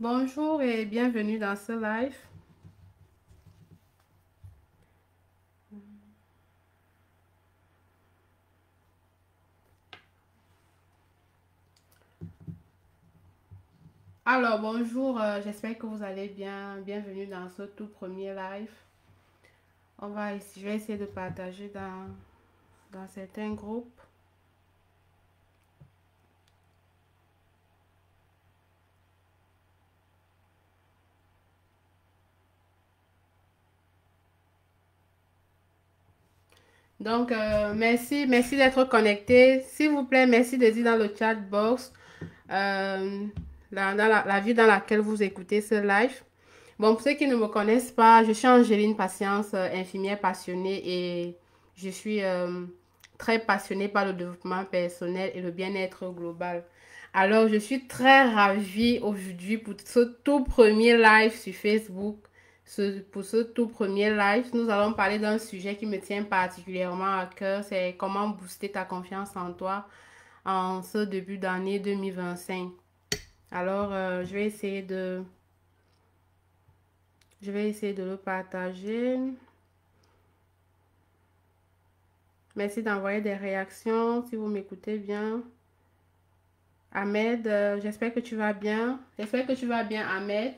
Bonjour et bienvenue dans ce live. Alors, bonjour, j'espère que vous allez bien. Bienvenue dans ce tout premier live. Je vais essayer de partager dans certains groupes. Donc, merci d'être connecté. S'il vous plaît, merci de dire dans le chat box la ville dans laquelle vous écoutez ce live. Bon, pour ceux qui ne me connaissent pas, je suis Angéline Patience, infirmière passionnée et je suis très passionnée par le développement personnel et le bien-être global. Alors, je suis très ravie aujourd'hui pour ce tout premier live sur Facebook. Pour ce tout premier live, nous allons parler d'un sujet qui me tient particulièrement à cœur, c'est comment booster ta confiance en toi en ce début d'année 2025. Alors, je vais essayer de le partager. Merci d'envoyer des réactions si vous m'écoutez bien. Ahmed, j'espère que tu vas bien. J'espère que tu vas bien, Ahmed.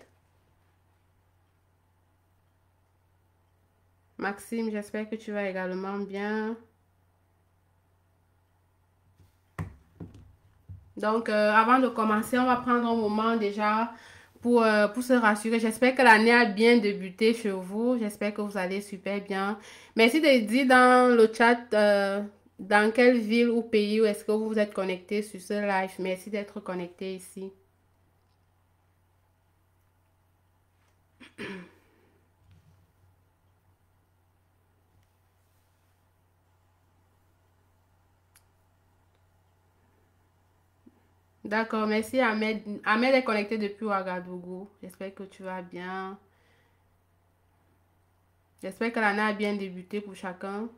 Maxime, j'espère que tu vas également bien. Donc, avant de commencer, on va prendre un moment déjà pour se rassurer. J'espère que l'année a bien débuté chez vous. J'espère que vous allez super bien. Merci de dire dans le chat dans quelle ville ou pays où est-ce que vous vous êtes connecté sur ce live. Merci d'être connecté ici. D'accord, merci Ahmed. Ahmed est connecté depuis Ouagadougou. J'espère que tu vas bien. J'espère que l'année a bien débuté pour chacun.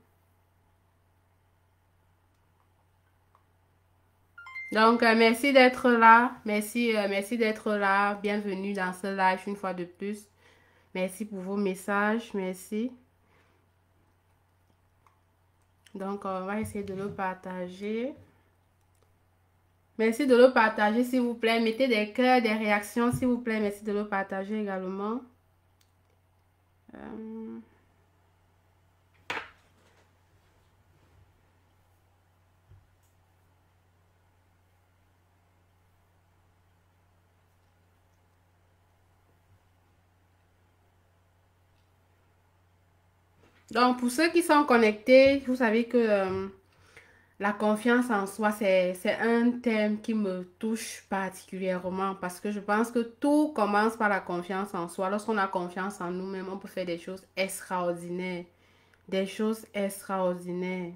Donc, merci d'être là. Merci d'être là. Bienvenue dans ce live une fois de plus. Merci pour vos messages. Merci. Donc, on va essayer de le partager. Merci de le partager, s'il vous plaît. Mettez des cœurs, des réactions, s'il vous plaît. Merci de le partager également. Donc, pour ceux qui sont connectés, vous savez que la confiance en soi, c'est un thème qui me touche particulièrement parce que je pense que tout commence par la confiance en soi. Lorsqu'on a confiance en nous-mêmes, on peut faire des choses extraordinaires. Des choses extraordinaires.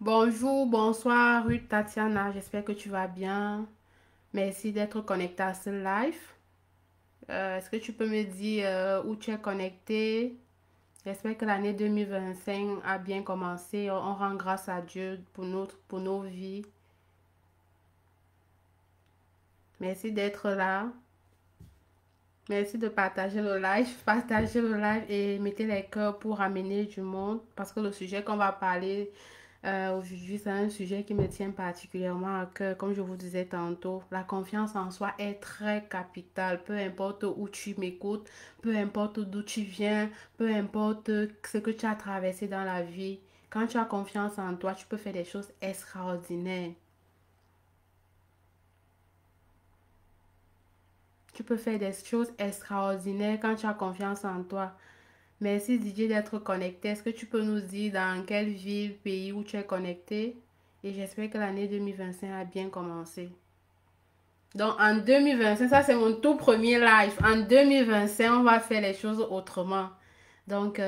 Bonjour, bonsoir, Ruth Tatiana. J'espère que tu vas bien. Merci d'être connecté à ce live. Est-ce que tu peux me dire où tu es connecté? J'espère que l'année 2025 a bien commencé. On rend grâce à Dieu pour nos vies. Merci d'être là. Merci de partager le live. Partagez le live et mettez les cœurs pour amener du monde. Parce que le sujet qu'on va parler aujourd'hui, c'est un sujet qui me tient particulièrement à cœur. Comme je vous disais tantôt, la confiance en soi est très capitale. Peu importe où tu m'écoutes, peu importe d'où tu viens, peu importe ce que tu as traversé dans la vie. Quand tu as confiance en toi, tu peux faire des choses extraordinaires. Tu peux faire des choses extraordinaires quand tu as confiance en toi. Merci Didier d'être connecté. Est-ce que tu peux nous dire dans quelle ville, pays où tu es connecté? Et j'espère que l'année 2025 a bien commencé. Donc, en 2025, ça c'est mon tout premier live. En 2025, on va faire les choses autrement. Donc,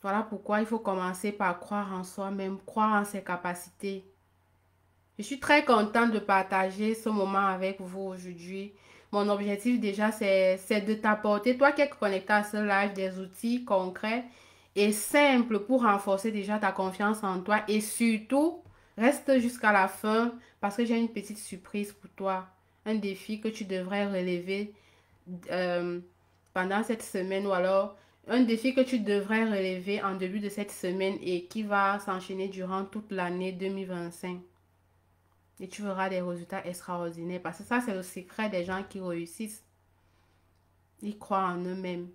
voilà pourquoi il faut commencer par croire en soi-même, croire en ses capacités. Je suis très contente de partager ce moment avec vous aujourd'hui. Mon objectif déjà, c'est de t'apporter, toi qui es connecté à ce live, des outils concrets et simples pour renforcer déjà ta confiance en toi. Et surtout, reste jusqu'à la fin parce que j'ai une petite surprise pour toi. Un défi que tu devrais relever euh, pendant cette semaine ou alors un défi que tu devrais relever en début de cette semaine et qui va s'enchaîner durant toute l'année 2025. Et tu verras des résultats extraordinaires. Parce que ça, c'est le secret des gens qui réussissent. Ils croient en eux-mêmes.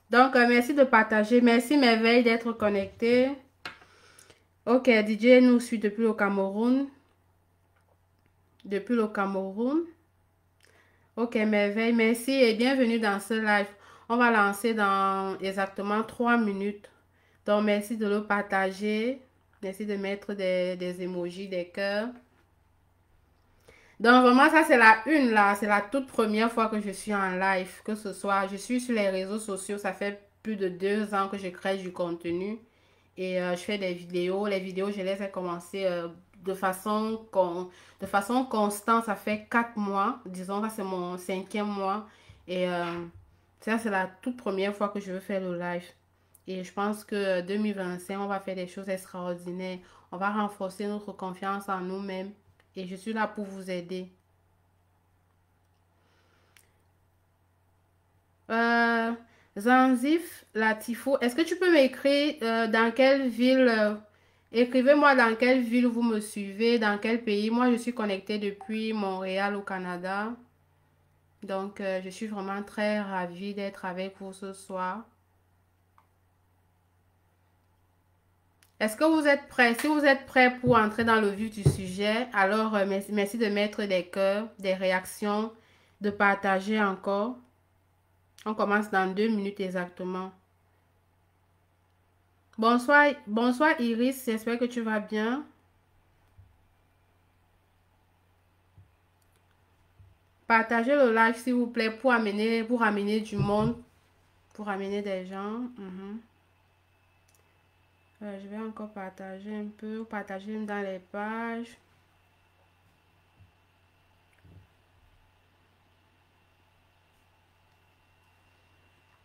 Donc, merci de partager. Merci, Merveille, d'être connecté. Ok, DJ nous suit depuis le Cameroun. Depuis le Cameroun. Ok, Merveille, merci et bienvenue dans ce live. On va lancer dans exactement 3 minutes. Donc, merci de le partager. Merci de mettre des emojis, des cœurs. Donc vraiment, ça c'est la une là. C'est la toute première fois que je suis en live. Que ce soit, je suis sur les réseaux sociaux. Ça fait plus de 2 ans que je crée du contenu. Et je fais des vidéos. Les vidéos, je les ai commencées de façon constante. Ça fait 4 mois. Disons, ça c'est mon 5e mois. Et ça c'est la toute première fois que je veux faire le live. Et je pense que 2025, on va faire des choses extraordinaires. On va renforcer notre confiance en nous-mêmes. Et je suis là pour vous aider. Euh, Zanzif Latifo, est-ce que tu peux m'écrire dans quelle ville, écrivez-moi dans quelle ville vous me suivez, dans quel pays. Moi, je suis connectée depuis Montréal au Canada. Donc, je suis vraiment très ravie d'être avec vous ce soir. Est-ce que vous êtes prêts? Si vous êtes prêts pour entrer dans le vif du sujet, alors merci de mettre des cœurs, des réactions, de partager encore. On commence dans 2 minutes exactement. Bonsoir, bonsoir Iris, j'espère que tu vas bien. Partagez le live s'il vous plaît pour amener du monde, pour amener des gens. Je vais encore partager un peu, partager dans les pages.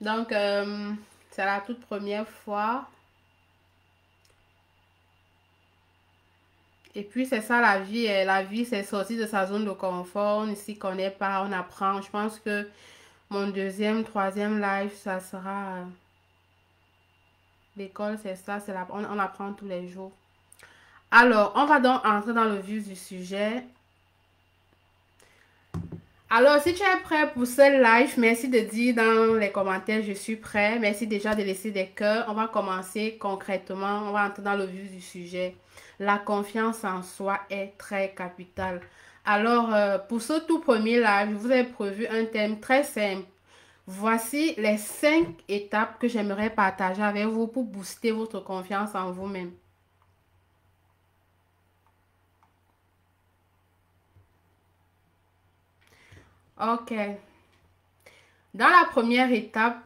Donc, c'est la toute première fois. Et puis, c'est ça la vie. La vie, c'est sortir de sa zone de confort. On ne s'y connaît pas, on apprend. Je pense que mon deuxième, troisième live, ça sera... l'école, c'est ça, on apprend tous les jours. Alors, on va donc entrer dans le vif du sujet. Alors, si tu es prêt pour ce live, merci de dire dans les commentaires, je suis prêt. Merci déjà de laisser des cœurs. On va commencer concrètement. On va entrer dans le vif du sujet. La confiance en soi est très capitale. Alors, pour ce tout premier live, je vous ai prévu un thème très simple. Voici les 5 étapes que j'aimerais partager avec vous pour booster votre confiance en vous-même. Ok. Dans la première étape,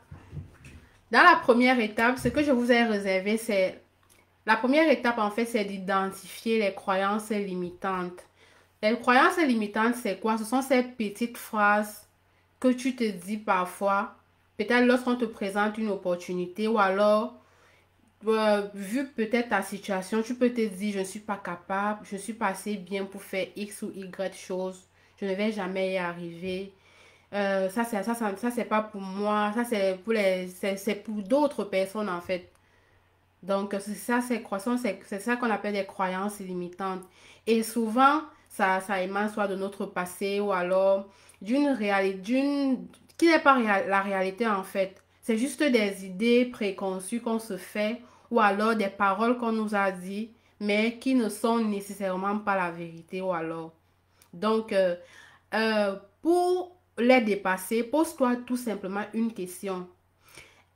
ce que je vous ai réservé, c'est... La première étape, en fait, c'est d'identifier les croyances limitantes. Les croyances limitantes, c'est quoi? Ce sont ces petites phrases que tu te dis parfois, peut-être lorsqu'on te présente une opportunité ou alors, vu peut-être ta situation, tu peux te dire, je ne suis pas capable, je ne suis pas assez bien pour faire X ou Y chose, je ne vais jamais y arriver. Ça c'est pas pour moi, ça c'est pour c'est pour d'autres personnes en fait. Donc c'est ça, c'est ça qu'on appelle des croyances limitantes. Et souvent, ça émane soit de notre passé ou alors d'une réalité, qui n'est pas la réalité en fait. C'est juste des idées préconçues qu'on se fait ou alors des paroles qu'on nous a dit, mais qui ne sont nécessairement pas la vérité ou alors. Donc, pour les dépasser, pose-toi tout simplement une question.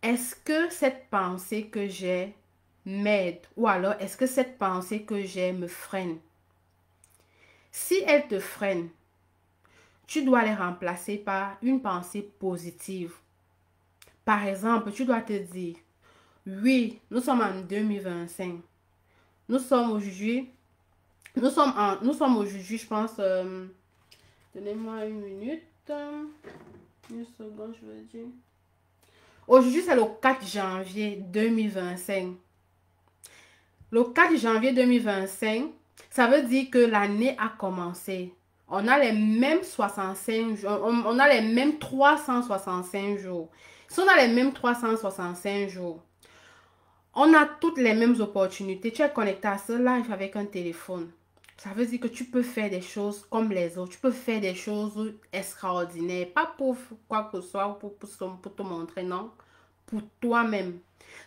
Est-ce que cette pensée que j'ai m'aide ou alors est-ce que cette pensée que j'ai me freine? Si elles te freinent, tu dois les remplacer par une pensée positive. Par exemple, tu dois te dire, oui, nous sommes en 2025. Nous sommes aujourd'hui, nous sommes aujourd'hui, je pense, donnez-moi une minute, une seconde, je veux dire. Aujourd'hui, c'est le 4 janvier 2025. Le 4 janvier 2025, ça veut dire que l'année a commencé. On a les mêmes 65 jours, on a les mêmes 365 jours. Si on a les mêmes 365 jours, on a toutes les mêmes opportunités. Tu es connecté à ce live avec un téléphone. Ça veut dire que tu peux faire des choses comme les autres. Tu peux faire des choses extraordinaires. Pas pour quoi que ce soit, pour te montrer, non. Pour toi-même.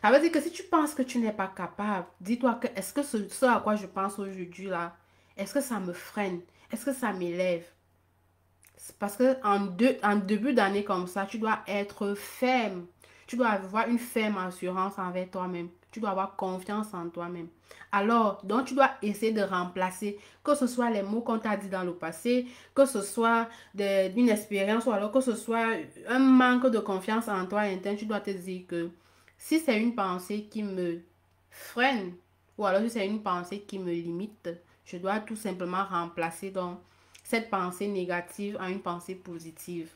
Ça veut dire que si tu penses que tu n'es pas capable, dis-toi que est-ce que ce à quoi je pense aujourd'hui là, est-ce que ça me freine? Est-ce que ça m'élève? Parce que en début d'année comme ça, tu dois être ferme. Tu dois avoir une ferme assurance envers toi-même. Tu dois avoir confiance en toi-même. Alors, donc tu dois essayer de remplacer, que ce soit les mots qu'on t'a dit dans le passé, que ce soit d'une expérience ou alors que ce soit un manque de confiance en toi interne, tu dois te dire que si c'est une pensée qui me freine ou alors si c'est une pensée qui me limite, je dois tout simplement remplacer donc cette pensée négative en une pensée positive.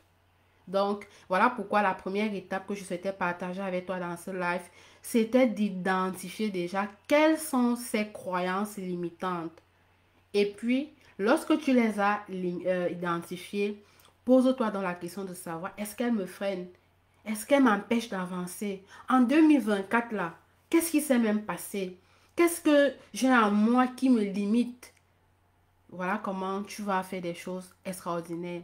Donc, voilà pourquoi la première étape que je souhaitais partager avec toi dans ce live, c'était d'identifier déjà quelles sont ces croyances limitantes. Et puis, lorsque tu les as identifiées, pose-toi dans la question de savoir, est-ce qu'elles me freinent? Est-ce qu'elles m'empêchent d'avancer? En 2024, là, qu'est-ce qui s'est même passé? Qu'est-ce que j'ai en moi qui me limite? Voilà comment tu vas faire des choses extraordinaires.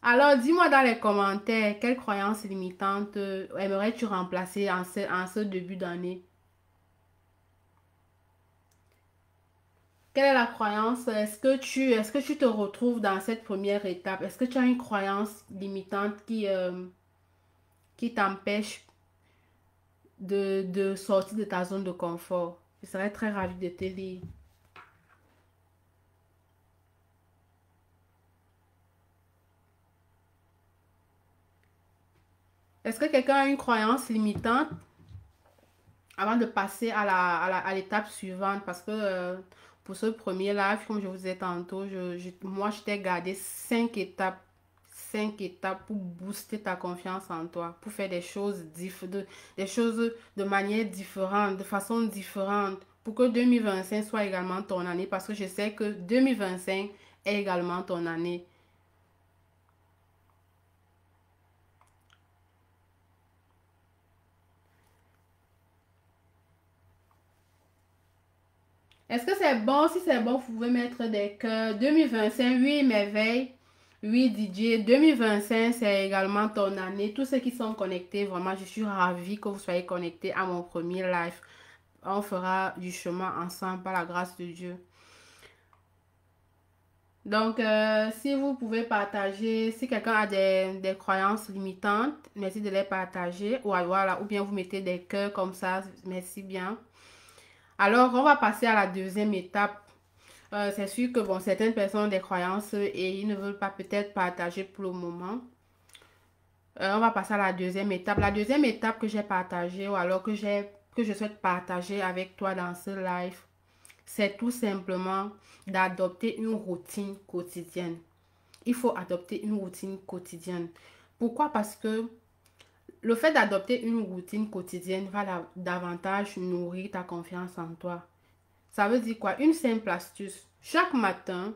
Alors, dis-moi dans les commentaires, quelles croyances limitantes aimerais-tu remplacer en ce début d'année? Quelle est la croyance? Est-ce que tu te retrouves dans cette première étape? Est-ce que tu as une croyance limitante qui t'empêche de sortir de ta zone de confort? Je serais très ravie de te lire. Est-ce que quelqu'un a une croyance limitante avant de passer à l'étape suivante? Parce que pour ce premier live, comme je vous ai tantôt, moi, je t'ai gardé 5 étapes. 5 étapes pour booster ta confiance en toi, pour faire des choses de manière différente, de façon différente, pour que 2025 soit également ton année, parce que je sais que 2025 est également ton année. Est-ce que c'est bon? Si c'est bon, vous pouvez mettre des cœurs. 2025, oui, merveille. Oui, Didier. 2025, c'est également ton année. Tous ceux qui sont connectés, vraiment, je suis ravie que vous soyez connectés à mon premier live. On fera du chemin ensemble par la grâce de Dieu. Donc, si vous pouvez partager, si quelqu'un a des croyances limitantes, merci de les partager. Ou, voilà, ou bien vous mettez des cœurs comme ça, merci bien. Alors, on va passer à la deuxième étape. C'est sûr que bon, certaines personnes ont des croyances et ils ne veulent pas peut-être partager pour le moment. On va passer à la deuxième étape. La deuxième étape que j'ai partagée ou alors que je souhaite partager avec toi dans ce live, c'est tout simplement d'adopter une routine quotidienne. Il faut adopter une routine quotidienne. Pourquoi? Parce que le fait d'adopter une routine quotidienne va davantage nourrir ta confiance en toi. Ça veut dire quoi? Une simple astuce. Chaque matin,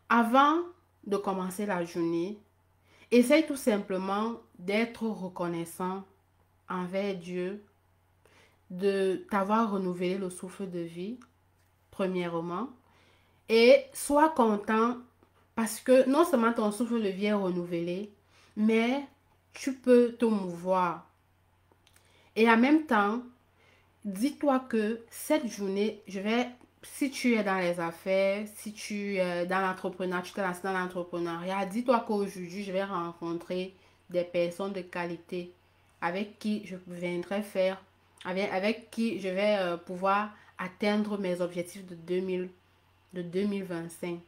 avant de commencer la journée, essaye tout simplement d'être reconnaissant envers Dieu, de t'avoir renouvelé le souffle de vie, premièrement, et sois content parce que non seulement ton souffle de vie est renouvelé, mais tu peux te mouvoir. Et en même temps, dis-toi que cette journée, si tu es dans les affaires, si tu es dans l'entrepreneuriat, tu t'es lancé dans l'entrepreneuriat, dis-toi qu'aujourd'hui, je vais rencontrer des personnes de qualité avec qui je viendrai avec qui je vais pouvoir atteindre mes objectifs de 2025. de 2025.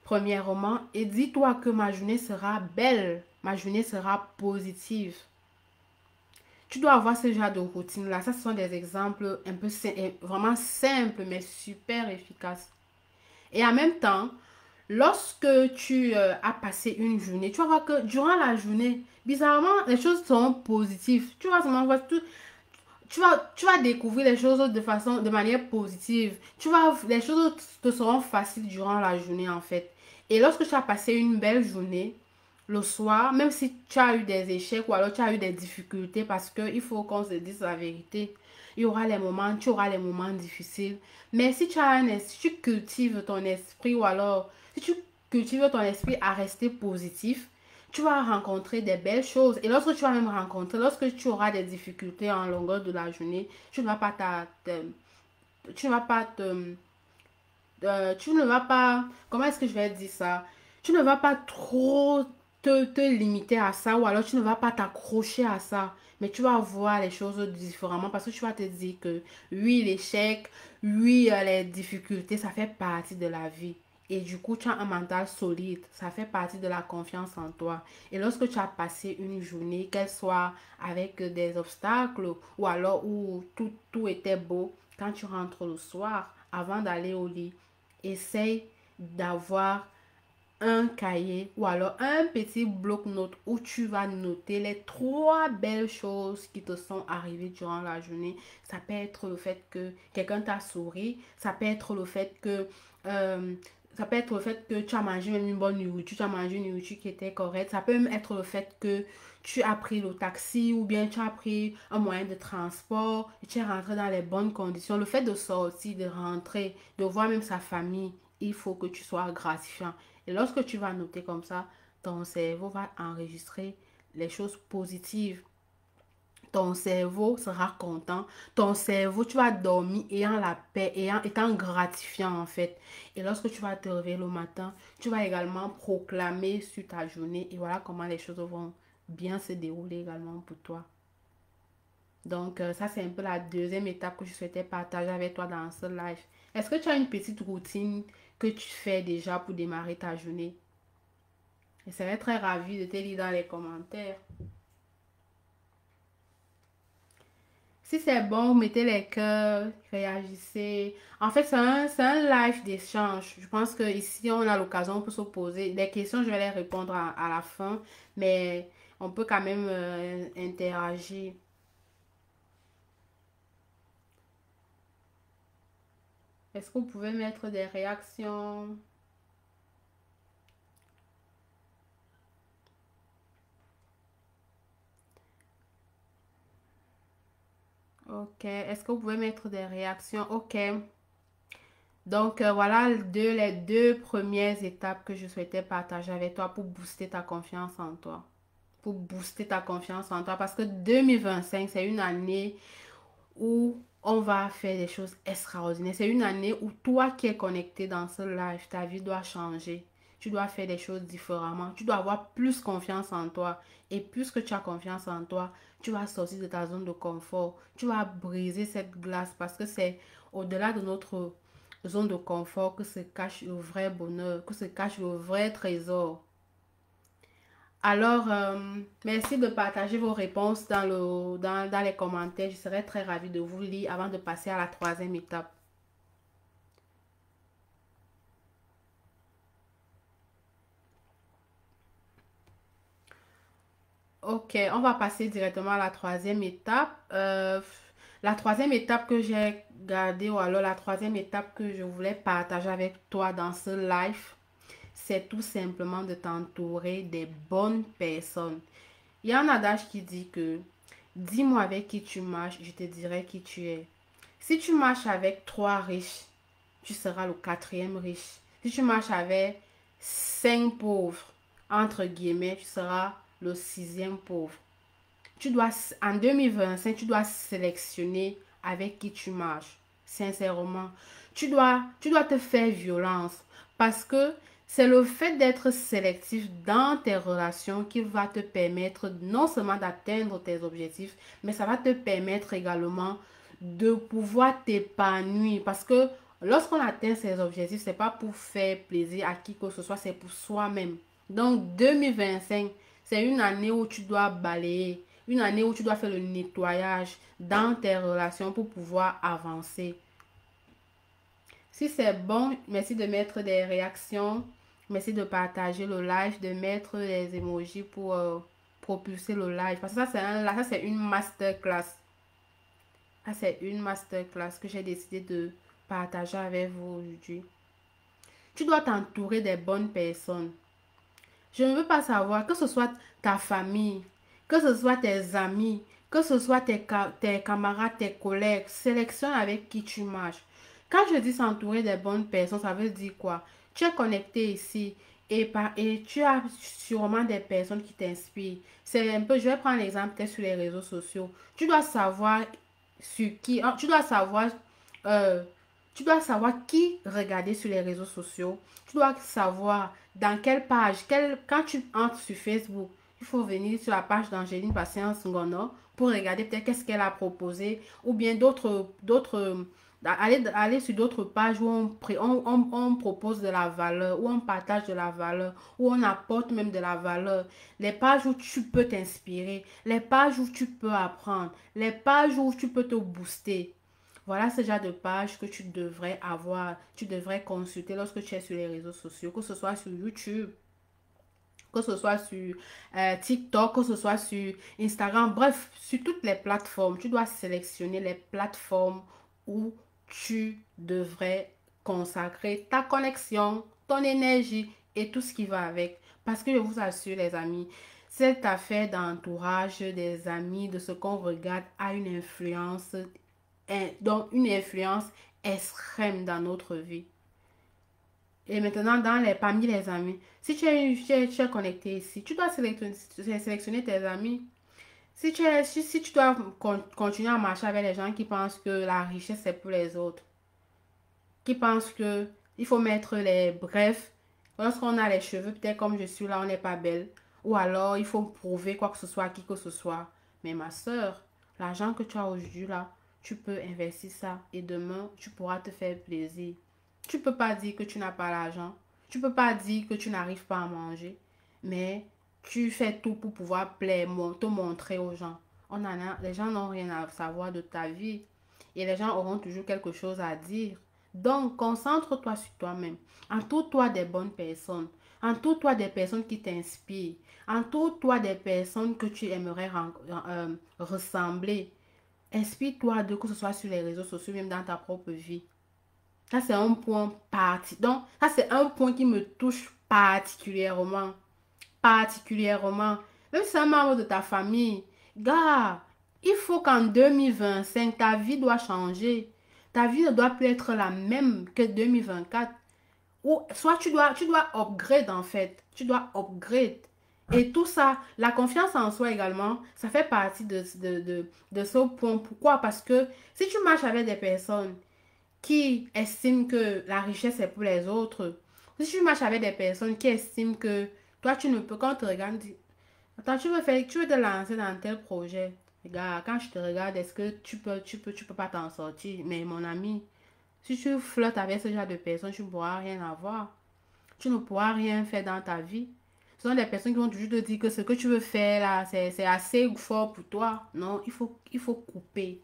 Premièrement, et dis-toi que ma journée sera belle, ma journée sera positive. Tu dois avoir ce genre de routine-là. Ça, ce sont des exemples un peu vraiment simples, mais super efficaces. Et en même temps, lorsque tu as passé une journée, tu vas voir que durant la journée, bizarrement, les choses seront positives. Tu vas seulement voir tout, tu vas découvrir les choses de manière positive. Les choses te seront faciles durant la journée, en fait. Et lorsque tu as passé une belle journée, le soir, même si tu as eu des échecs ou alors tu as eu des difficultés, parce qu'il faut qu'on se dise la vérité, tu auras les moments difficiles. Mais si si tu cultives ton esprit ou alors si tu cultives ton esprit à rester positif, tu vas rencontrer des belles choses. Et lorsque tu vas même rencontrer, lorsque tu auras des difficultés en longueur de la journée, tu ne vas pas tu ne vas pas, comment est-ce que je vais dire ça? Tu ne vas pas trop te limiter à ça ou alors tu ne vas pas t'accrocher à ça. Mais tu vas voir les choses différemment parce que tu vas te dire que oui, l'échec, oui, les difficultés, ça fait partie de la vie. Et du coup, tu as un mental solide. Ça fait partie de la confiance en toi. Et lorsque tu as passé une journée, qu'elle soit avec des obstacles ou alors où tout était beau, quand tu rentres le soir, avant d'aller au lit, essaye d'avoir un cahier ou alors un petit bloc-notes où tu vas noter les trois belles choses qui te sont arrivées durant la journée. Ça peut être le fait que quelqu'un t'a souri, ça peut être le fait que euh, tu as mangé même une bonne nourriture, tu as mangé une nourriture qui était correcte. Ça peut même être le fait que tu as pris le taxi ou bien tu as pris un moyen de transport et tu es rentré dans les bonnes conditions. Le fait de sortir, de rentrer, de voir même sa famille, il faut que tu sois gratifiant. Et lorsque tu vas noter comme ça, ton cerveau va enregistrer les choses positives. Ton cerveau sera content. Ton cerveau, tu vas dormir ayant la paix, étant gratifiant en fait. Et lorsque tu vas te réveiller le matin, tu vas également proclamer sur ta journée. Et voilà comment les choses vont bien se dérouler également pour toi. Donc, ça, c'est un peu la deuxième étape que je souhaitais partager avec toi dans ce live. Est-ce que tu as une petite routine que tu fais déjà pour démarrer ta journée? Je serais très ravie de te lire dans les commentaires. Si c'est bon, mettez les cœurs, réagissez. En fait, c'est un live d'échange. Je pense que ici on a l'occasion pour se poser des questions. Je vais les répondre à la fin, mais on peut quand même interagir. Est-ce que vous pouvez mettre des réactions? Ok. Est-ce que vous pouvez mettre des réactions? Ok. Donc, voilà les deux premières étapes que je souhaitais partager avec toi pour booster ta confiance en toi. Pour booster ta confiance en toi. Parce que 2025, c'est une année où on va faire des choses extraordinaires. C'est une année où toi qui es connecté dans ce live, ta vie doit changer. Tu dois faire des choses différemment. Tu dois avoir plus confiance en toi. Et puisque tu as confiance en toi, tu vas sortir de ta zone de confort. Tu vas briser cette glace parce que c'est au-delà de notre zone de confort que se cache le vrai bonheur, que se cache le vrai trésor. Alors, merci de partager vos réponses dans les commentaires. Je serai très ravie de vous lire avant de passer à la troisième étape. Ok, on va passer directement à la troisième étape. La troisième étape que j'ai gardée, ou alors la troisième étape que je voulais partager avec toi dans ce live, c'est tout simplement de t'entourer des bonnes personnes. Il y a un adage qui dit que dis-moi avec qui tu marches, je te dirai qui tu es. Si tu marches avec trois riches, tu seras le quatrième riche. Si tu marches avec cinq pauvres, entre guillemets, tu seras le sixième pauvre. Tu dois, en 2025, tu dois sélectionner avec qui tu marches. Sincèrement, tu dois te faire violence parce que c'est le fait d'être sélectif dans tes relations qui va te permettre non seulement d'atteindre tes objectifs, mais ça va te permettre également de pouvoir t'épanouir parce que Lorsqu'on atteint ses objectifs, c'est pas pour faire plaisir à qui que ce soit, c'est pour soi-même. Donc 2025, c'est une année où tu dois balayer, une année où tu dois faire le nettoyage dans tes relations pour pouvoir avancer. Si c'est bon, merci de mettre des réactions, merci de partager le live, de mettre les emojis pour propulser le live. Parce que ça c'est une masterclass. Ça c'est une masterclass que j'ai décidé de partager avec vous aujourd'hui. Tu dois t'entourer des bonnes personnes. Je ne veux pas savoir que ce soit ta famille, que ce soit tes amis, que ce soit tes camarades, tes collègues. Sélectionne avec qui tu marches. Quand je dis s'entourer des bonnes personnes, ça veut dire quoi? Tu es connecté ici et tu as sûrement des personnes qui t'inspirent. C'est un peu, je vais prendre l'exemple peut-être sur les réseaux sociaux. Tu dois savoir sur qui, euh, tu dois savoir qui regarder sur les réseaux sociaux. Tu dois savoir dans quelle page, quand tu entres sur Facebook, il faut venir sur la page d'Angéline Patience Ngono pour regarder peut-être qu'est-ce qu'elle a proposé ou bien aller sur d'autres pages où on propose de la valeur, où on partage de la valeur, où on apporte même de la valeur. Les pages où tu peux t'inspirer, les pages où tu peux apprendre, les pages où tu peux te booster. Voilà ce genre de page que tu devrais avoir, tu devrais consulter lorsque tu es sur les réseaux sociaux, que ce soit sur YouTube, que ce soit sur TikTok, que ce soit sur Instagram, bref, sur toutes les plateformes. Tu dois sélectionner les plateformes où tu devrais consacrer ta connexion, ton énergie et tout ce qui va avec. Parce que je vous assure, les amis, cette affaire d'entourage des amis, de ce qu'on regarde, a une influence, donc une influence extrême dans notre vie. Et maintenant, parmi les amis, si tu es connecté ici, tu dois sélectionner tes amis. Si tu dois continuer à marcher avec les gens qui pensent que la richesse c'est pour les autres, qui pensent que il faut mettre les brefs, lorsqu'on a les cheveux, peut-être comme je suis là, on n'est pas belle, ou alors il faut prouver quoi que ce soit à qui que ce soit. Mais ma soeur, l'argent que tu as aujourd'hui là, tu peux investir ça et demain, tu pourras te faire plaisir. Tu peux pas dire que tu n'as pas l'argent. Tu peux pas dire que tu n'arrives pas à manger. Mais tu fais tout pour pouvoir plaire, te montrer aux gens. Les gens n'ont rien à savoir de ta vie. Et les gens auront toujours quelque chose à dire. Donc, concentre-toi sur toi-même. Entoure-toi des bonnes personnes. Entoure-toi des personnes qui t'inspirent. Entoure-toi des personnes que tu aimerais ressembler. Inspire-toi de que ce soit sur les réseaux sociaux, même dans ta propre vie. Ça, c'est un point Donc, ça, c'est un point qui me touche particulièrement. Particulièrement. Même si c'est un membre de ta famille. Gars, il faut qu'en 2025, ta vie doit changer. Ta vie ne doit plus être la même que 2024. Ou soit tu dois upgrade en fait. Tu dois upgrade. Et tout ça, la confiance en soi également, ça fait partie de ce point. Pourquoi? Parce que si tu marches avec des personnes qui estiment que la richesse est pour les autres, si tu marches avec des personnes qui estiment que toi tu ne peux, quand on te regarde, attends, tu veux te lancer dans tel projet. Regarde, quand je te regarde, est-ce que tu peux pas t'en sortir? Mais mon ami, si tu flottes avec ce genre de personnes, tu ne pourras rien avoir. Tu ne pourras rien faire dans ta vie. Ce sont des personnes qui vont toujours te dire que ce que tu veux faire là, c'est assez fort pour toi. Non, il faut couper.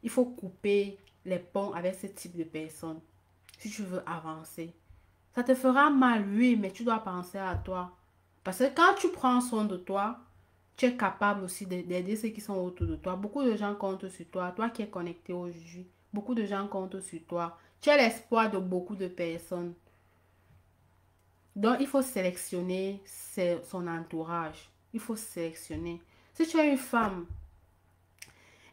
Il faut couper les ponts avec ce type de personnes. Si tu veux avancer. Ça te fera mal, oui, mais tu dois penser à toi. Parce que quand tu prends soin de toi, tu es capable aussi d'aider ceux qui sont autour de toi. Beaucoup de gens comptent sur toi. Toi qui es connecté aujourd'hui, beaucoup de gens comptent sur toi. Tu es l'espoir de beaucoup de personnes. Donc, il faut sélectionner son entourage. Il faut sélectionner. Si tu es une femme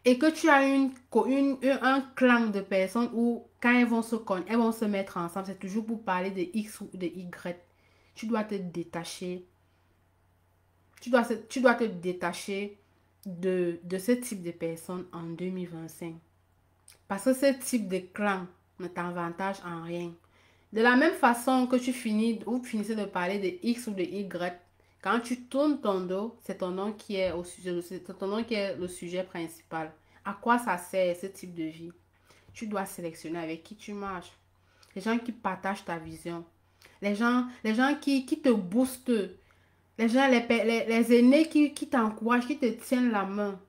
et que tu as un clan de personnes où quand elles vont se mettre ensemble, c'est toujours pour parler de X ou de Y. Tu dois te détacher. Tu dois te détacher de ce type de personnes en 2025. Parce que ce type de clan ne t'avantage en rien. De la même façon que vous finissez de parler de X ou de Y, quand tu tournes ton dos, c'est ton nom qui est le sujet principal. À quoi ça sert ce type de vie? Tu dois sélectionner avec qui tu marches. les gens qui partagent ta vision, les gens qui te boostent, les gens, les aînés qui t'encouragent, qui te tiennent la main.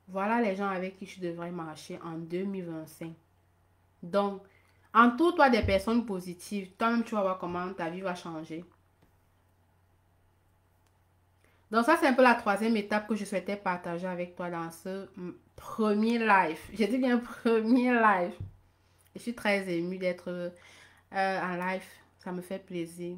Voilà les gens avec qui tu devrais marcher en 2025. Donc, entoure-toi des personnes positives. Toi-même, tu vas voir comment ta vie va changer. Donc, ça, c'est un peu la troisième étape que je souhaitais partager avec toi dans ce premier live. J'ai dit bien premier live. Je suis très émue d'être en live. Ça me fait plaisir.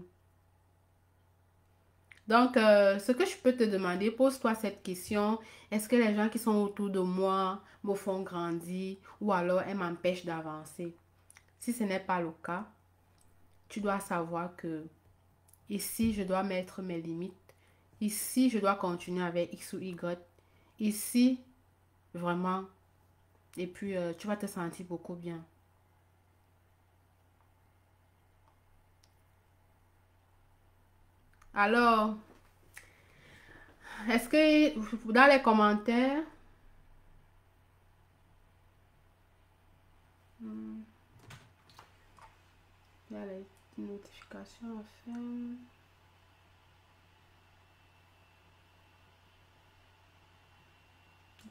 Donc, ce que je peux te demander, pose-toi cette question. Est-ce que les gens qui sont autour de moi me font grandir ou alors elles m'empêchent d'avancer? Si ce n'est pas le cas, tu dois savoir que ici, je dois mettre mes limites. Ici, je dois continuer avec X ou Y. Ici, vraiment. Et puis, tu vas te sentir beaucoup bien. Alors, est-ce que dans les commentaires, il y a les notifications à faire.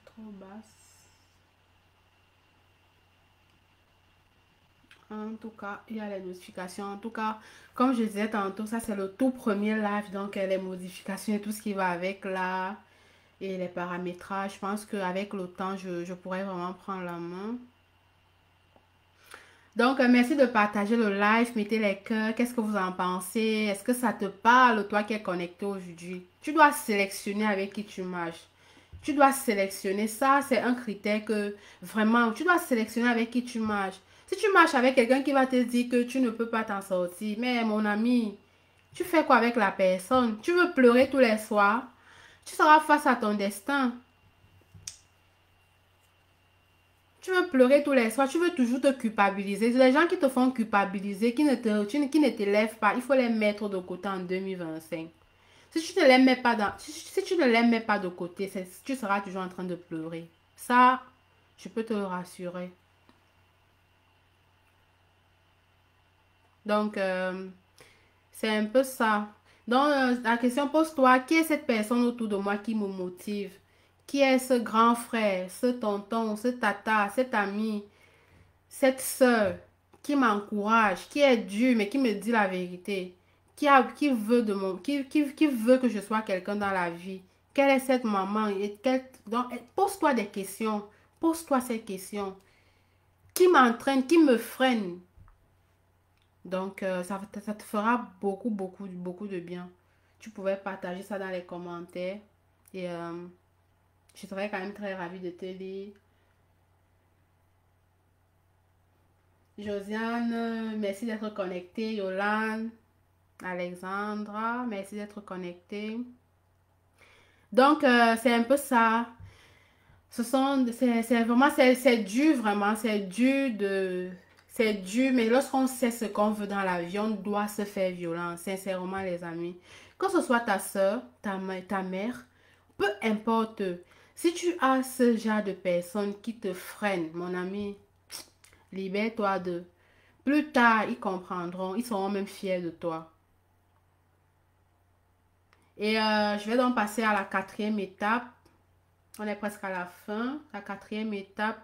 Trop basse. En tout cas, il y a les notifications. En tout cas, comme je disais tantôt, ça c'est le tout premier live. Donc, les modifications et tout ce qui va avec là. Et les paramétrages. Je pense qu'avec le temps, je pourrais vraiment prendre la main. Donc, merci de partager le live. Mettez les cœurs. Qu'est-ce que vous en pensez? Est-ce que ça te parle, toi qui es connecté aujourd'hui? Tu dois sélectionner avec qui tu marches. Tu dois sélectionner. Ça, c'est un critère que vraiment, tu dois sélectionner avec qui tu marches. Si tu marches avec quelqu'un qui va te dire que tu ne peux pas t'en sortir, mais mon ami, tu fais quoi avec la personne? Tu veux pleurer tous les soirs? Tu seras face à ton destin. Tu veux pleurer tous les soirs, tu veux toujours te culpabiliser. Les gens qui te font culpabiliser, qui ne t'élèvent pas, il faut les mettre de côté en 2025. Si tu ne les mets pas si tu ne les mets pas de côté, tu seras toujours en train de pleurer. Ça, je peux te le rassurer. Donc, c'est un peu ça. Donc, la question, pose-toi, qui est cette personne autour de moi qui me motive? Qui est ce grand frère, ce tonton, ce tata, cet ami, cette soeur qui m'encourage, qui est dur, mais qui me dit la vérité? Qui veut qui veut que je sois quelqu'un dans la vie? Quelle est cette maman? Donc, pose-toi des questions. Pose-toi ces questions. Qui m'entraîne, qui me freine? Donc, ça te fera beaucoup de bien. Tu pouvais partager ça dans les commentaires. Et je serais quand même très ravie de te lire. Josiane, merci d'être connectée. Yolande, Alexandra, merci d'être connectée. Donc, c'est un peu ça. C'est vraiment, c'est dur vraiment. C'est dur, mais lorsqu'on sait ce qu'on veut dans la vie, on doit se faire violence, sincèrement, les amis. Que ce soit ta soeur, ta mère, peu importe. Si tu as ce genre de personnes qui te freinent, mon ami, libère-toi d'eux. Plus tard, ils comprendront, ils seront même fiers de toi. Et je vais donc passer à la quatrième étape. On est presque à la fin. La quatrième étape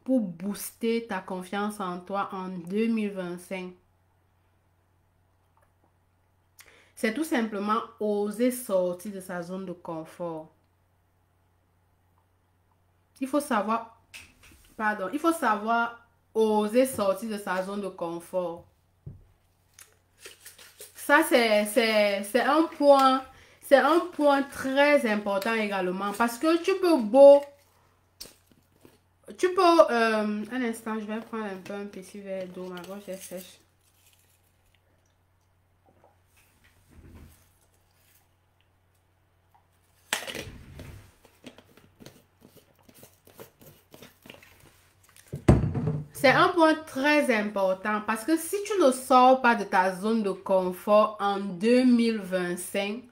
pour booster ta confiance en toi en 2025. C'est tout simplement oser sortir de sa zone de confort. Il faut savoir, il faut savoir oser sortir de sa zone de confort. Ça, c'est un point très important également parce que tu peux un instant, je vais prendre un peu un petit verre d'eau, ma gorge est sèche. C'est un point très important parce que si tu ne sors pas de ta zone de confort en 2025,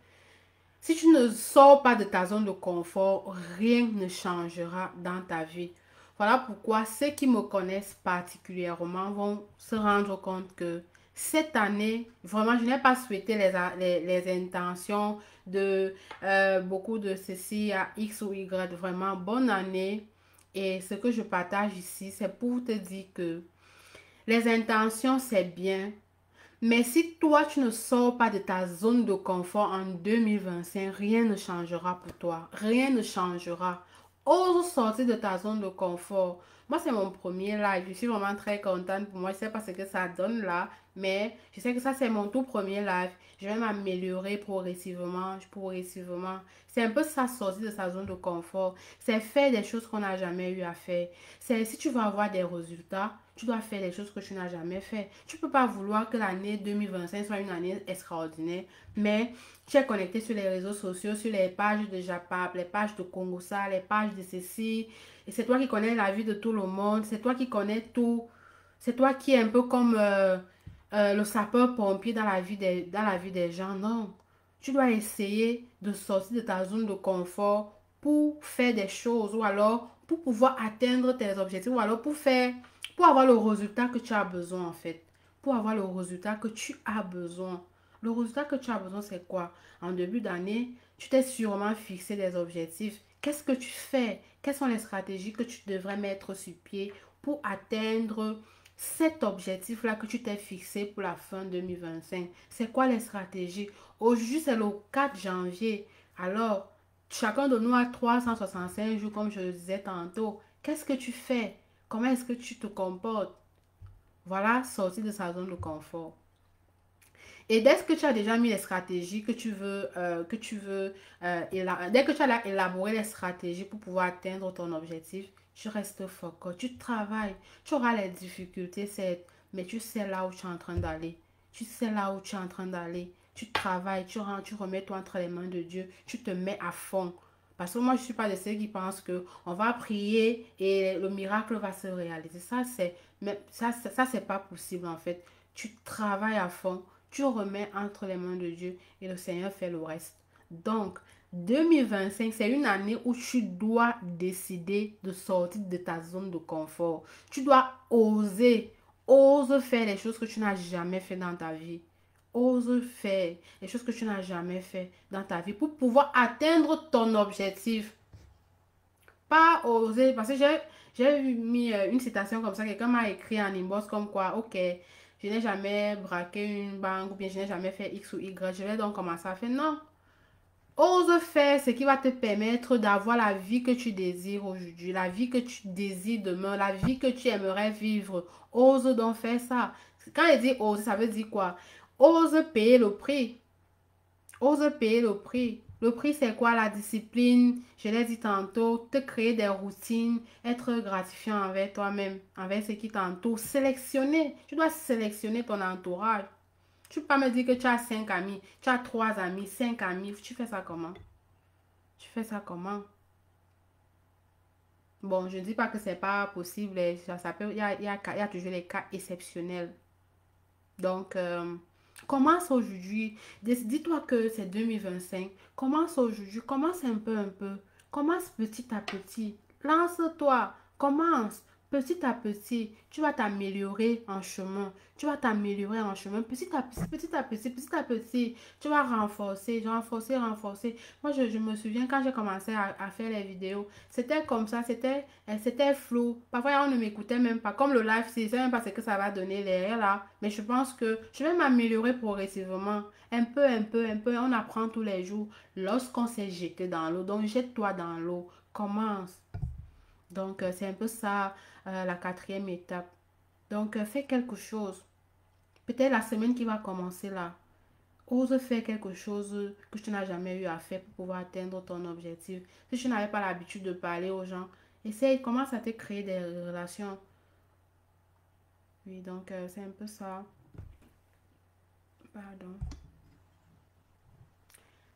si tu ne sors pas de ta zone de confort, rien ne changera dans ta vie. Voilà pourquoi ceux qui me connaissent particulièrement vont se rendre compte que cette année, vraiment, je n'ai pas souhaité les intentions de beaucoup de ceci à X ou Y. Vraiment, bonne année. Et ce que je partage ici, c'est pour te dire que les intentions, c'est bien. Mais si toi, tu ne sors pas de ta zone de confort en 2025, rien ne changera pour toi. Rien ne changera. Ose sortir de ta zone de confort. Moi, c'est mon premier live. Je suis vraiment très contente pour moi. Je ne sais pas ce que ça donne là, mais je sais que ça, c'est mon tout premier live. Je vais m'améliorer progressivement, progressivement. C'est un peu ça, sortir de sa zone de confort. C'est faire des choses qu'on n'a jamais eu à faire. C'est si tu veux avoir des résultats, tu dois faire des choses que tu n'as jamais fait. Tu ne peux pas vouloir que l'année 2025 soit une année extraordinaire, mais tu es connecté sur les réseaux sociaux, sur les pages de Japap, les pages de Congosa, les pages de ceci. Et c'est toi qui connais la vie de tout le monde. C'est toi qui connais tout. C'est toi qui es un peu comme le sapeur-pompier dans la vie des gens. Non. Tu dois essayer de sortir de ta zone de confort pour faire des choses ou alors pour pouvoir atteindre tes objectifs ou alors pour avoir le résultat que tu as besoin en fait. Pour avoir le résultat que tu as besoin. Le résultat que tu as besoin, c'est quoi? En début d'année, tu t'es sûrement fixé des objectifs. Qu'est-ce que tu fais? Quelles sont les stratégies que tu devrais mettre sur pied pour atteindre cet objectif-là que tu t'es fixé pour la fin 2025? C'est quoi les stratégies? Aujourd'hui, c'est le 4 janvier. Alors, chacun de nous a 365 jours, comme je le disais tantôt. Qu'est-ce que tu fais? Comment est-ce que tu te comportes? Voilà, sortir de sa zone de confort. Et dès que tu as déjà mis les stratégies dès que tu as élaboré les stratégies pour pouvoir atteindre ton objectif, tu restes focus, tu travailles, tu auras les difficultés, mais tu sais là où tu es en train d'aller. Tu sais là où tu es en train d'aller. Tu travailles, tu remets toi entre les mains de Dieu, tu te mets à fond. Parce que moi, je ne suis pas de ceux qui pensent que on va prier et le miracle va se réaliser. Ça, c'est pas possible en fait. Tu travailles à fond, tu remets entre les mains de Dieu et le Seigneur fait le reste. Donc, 2025, c'est une année où tu dois décider de sortir de ta zone de confort. Tu dois ose faire les choses que tu n'as jamais fait dans ta vie. Ose faire les choses que tu n'as jamais fait dans ta vie pour pouvoir atteindre ton objectif. Pas oser, parce que j'ai mis une citation comme ça, quelqu'un m'a écrit en inbox comme quoi, ok, je n'ai jamais braqué une banque ou bien je n'ai jamais fait X ou Y, je vais donc commencer à faire. Non, ose faire ce qui va te permettre d'avoir la vie que tu désires aujourd'hui, la vie que tu désires demain, la vie que tu aimerais vivre. Ose donc faire ça. Quand il dit ose, ça veut dire quoi? Ose payer le prix. Ose payer le prix. Le prix, c'est quoi? La discipline, je l'ai dit tantôt, te créer des routines, être gratifiant envers toi-même, envers ce qui t'entoure. Sélectionner. Tu dois sélectionner ton entourage. Tu ne peux pas me dire que tu as 5 amis, tu as 3 amis, 5 amis. Tu fais ça comment? Tu fais ça comment? Bon, je ne dis pas que c'est pas possible. Il y a toujours les cas exceptionnels. Donc, commence aujourd'hui. Dis-toi que c'est 2025. Commence aujourd'hui. Commence un peu, un peu. Commence petit à petit. Lance-toi. Commence petit à petit. Tu vas t'améliorer en chemin. Tu vas t'améliorer en chemin. Petit à petit, petit à petit, petit à petit. Tu vas renforcer, renforcer, renforcer. Moi, je me souviens quand j'ai commencé à faire les vidéos. C'était comme ça. C'était flou. Parfois, on ne m'écoutait même pas. Comme le live, je ne sais même pas ce que ça va donner derrière là. Mais je pense que je vais m'améliorer progressivement. Un peu, un peu, un peu. On apprend tous les jours. Lorsqu'on s'est jeté dans l'eau. Donc, jette-toi dans l'eau. Commence. Donc, c'est un peu ça, la quatrième étape. Donc, fais quelque chose. Peut-être la semaine qui va commencer là. Ose faire quelque chose que tu n'as jamais eu à faire pour pouvoir atteindre ton objectif. Si tu n'avais pas l'habitude de parler aux gens, essaye, commence à te créer des relations. Oui, donc c'est un peu ça. Pardon.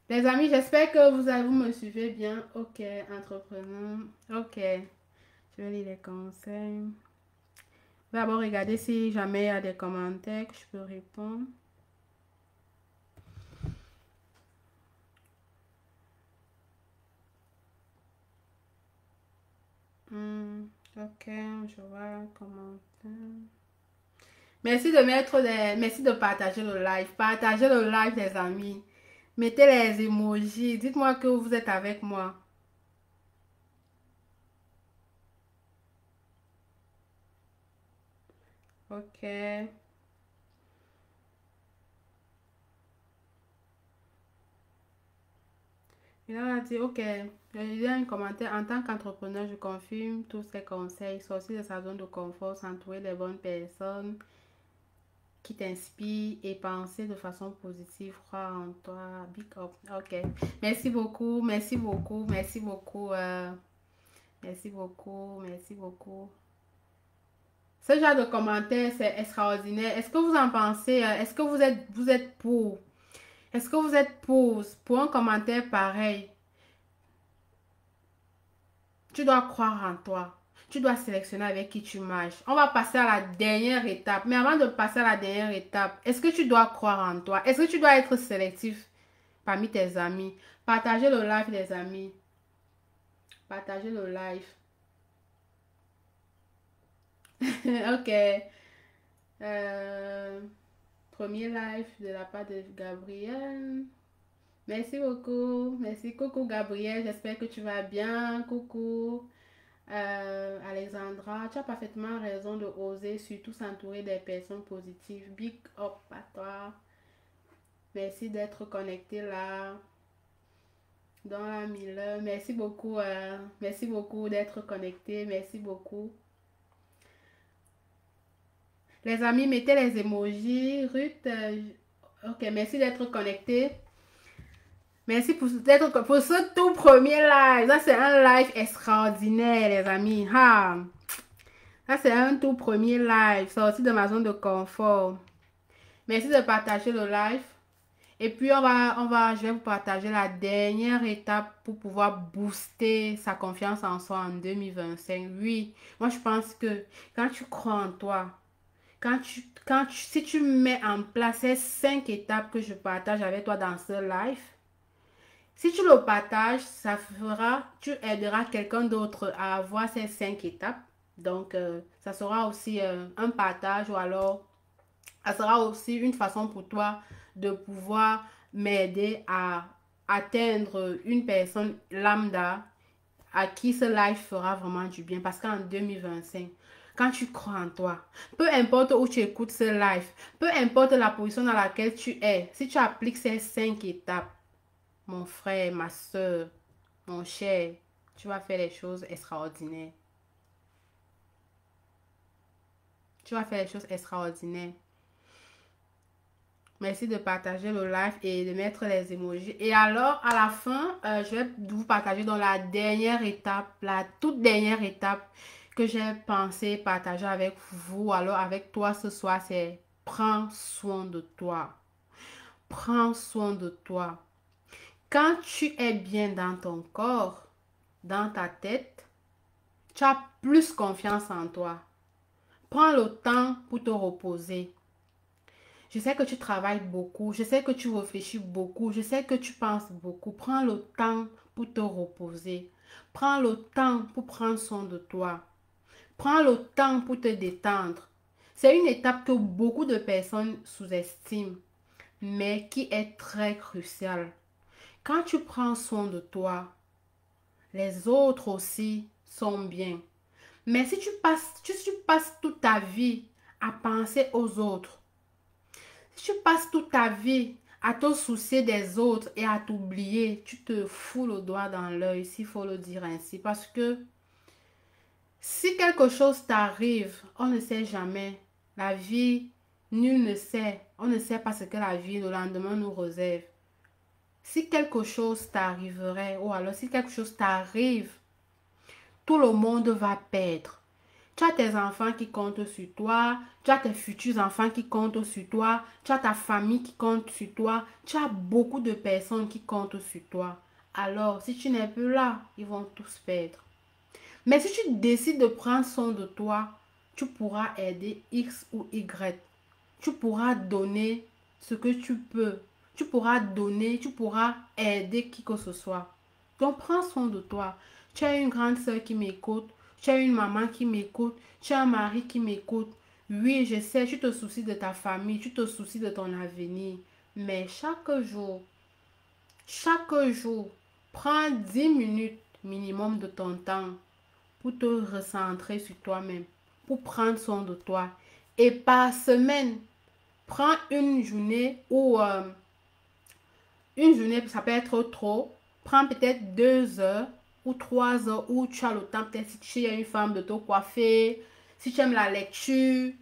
Les amis, j'espère que vous me suivez bien. Ok, entrepreneur. Ok, je vais lire les conseils. Je vais d'abord regarder si jamais il y a des commentaires que je peux répondre. Ok, je vois comment. Merci de mettre des... Merci de partager le live. Partagez le live, les amis. Mettez les emojis. Dites-moi que vous êtes avec moi. Ok. Il a dit, ok. Il y a un commentaire. En tant qu'entrepreneur, je confirme tous ces conseils. Sortir de sa zone de confort, s'entourer des bonnes personnes qui t'inspirent et penser de façon positive. Croire en toi. Big up. Ok. Merci beaucoup. Merci beaucoup. Merci beaucoup. Merci beaucoup. Merci beaucoup. Ce genre de commentaire, c'est extraordinaire. Est-ce que vous en pensez? Est-ce que vous êtes pour? Est-ce que vous êtes pour un commentaire pareil? Tu dois croire en toi. Tu dois sélectionner avec qui tu marches. On va passer à la dernière étape. Mais avant de passer à la dernière étape, est-ce que tu dois croire en toi? Est-ce que tu dois être sélectif parmi tes amis? Partagez le live, les amis. Partagez le live. Ok. Euh, Premier live de la part de Gabriel. Merci beaucoup. Merci. Coucou Gabriel, j'espère que tu vas bien. Coucou Alexandra, tu as parfaitement raison de oser, surtout s'entourer des personnes positives. Big up à toi. Merci d'être connecté là dans la Miller. Merci beaucoup d'être connecté. Merci beaucoup. Les amis, mettez les emojis. Ruth, ok, merci d'être connecté. Merci pour ce tout premier live. Ça, c'est un live extraordinaire, les amis. Ah, ça, c'est un tout premier live. Sorti de ma zone de confort. Merci de partager le live. Et puis, je vais vous partager la dernière étape pour pouvoir booster sa confiance en soi en 2025. Oui, moi, je pense que quand tu crois en toi, si tu mets en place ces 5 étapes que je partage avec toi dans ce live, si tu le partages, tu aideras quelqu'un d'autre à avoir ces 5 étapes. Donc, ça sera aussi un partage ou alors, ça sera aussi une façon pour toi de pouvoir m'aider à atteindre une personne lambda à qui ce live fera vraiment du bien. Parce qu'en 2025, quand tu crois en toi, peu importe où tu écoutes ce live, peu importe la position dans laquelle tu es, si tu appliques ces 5 étapes, mon frère, ma soeur, mon cher, tu vas faire des choses extraordinaires. Tu vas faire des choses extraordinaires. Merci de partager le live et de mettre les emojis. Et alors, à la fin, je vais vous partager dans la dernière étape, la toute dernière étape que j'ai pensé partager avec vous, alors avec toi ce soir, c'est prends soin de toi. Prends soin de toi. Quand tu es bien dans ton corps, dans ta tête, tu as plus confiance en toi. Prends le temps pour te reposer. Je sais que tu travailles beaucoup, je sais que tu réfléchis beaucoup, je sais que tu penses beaucoup. Prends le temps pour te reposer. Prends le temps pour prendre soin de toi. Prends le temps pour te détendre. C'est une étape que beaucoup de personnes sous-estiment, mais qui est très cruciale. Quand tu prends soin de toi, les autres aussi sont bien. Mais si tu passes toute ta vie à penser aux autres, si tu passes toute ta vie à te soucier des autres et à t'oublier, tu te fous le doigt dans l'œil, s'il faut le dire ainsi. Parce que si quelque chose t'arrive, on ne sait jamais. La vie, nul ne sait. On ne sait pas ce que la vie, le lendemain, nous réserve. Si quelque chose t'arriverait, ou alors si quelque chose t'arrive, tout le monde va perdre. Tu as tes enfants qui comptent sur toi, tu as tes futurs enfants qui comptent sur toi, tu as ta famille qui compte sur toi, tu as beaucoup de personnes qui comptent sur toi. Alors, si tu n'es plus là, ils vont tous perdre. Mais si tu décides de prendre soin de toi, tu pourras aider X ou Y. Tu pourras donner ce que tu peux. Tu pourras donner, tu pourras aider qui que ce soit. Donc, prends soin de toi. Tu as une grande soeur qui m'écoute. Tu as une maman qui m'écoute. Tu as un mari qui m'écoute. Oui, je sais, tu te soucies de ta famille, tu te soucies de ton avenir. Mais chaque jour, prends 10 minutes minimum de ton temps pour te recentrer sur toi-même, pour prendre soin de toi. Et par semaine, prends une journée où une journée, ça peut être trop. Prends peut-être 2 heures ou 3 heures où tu as le temps, peut-être si tu es une femme, de te coiffer, si tu aimes la lecture.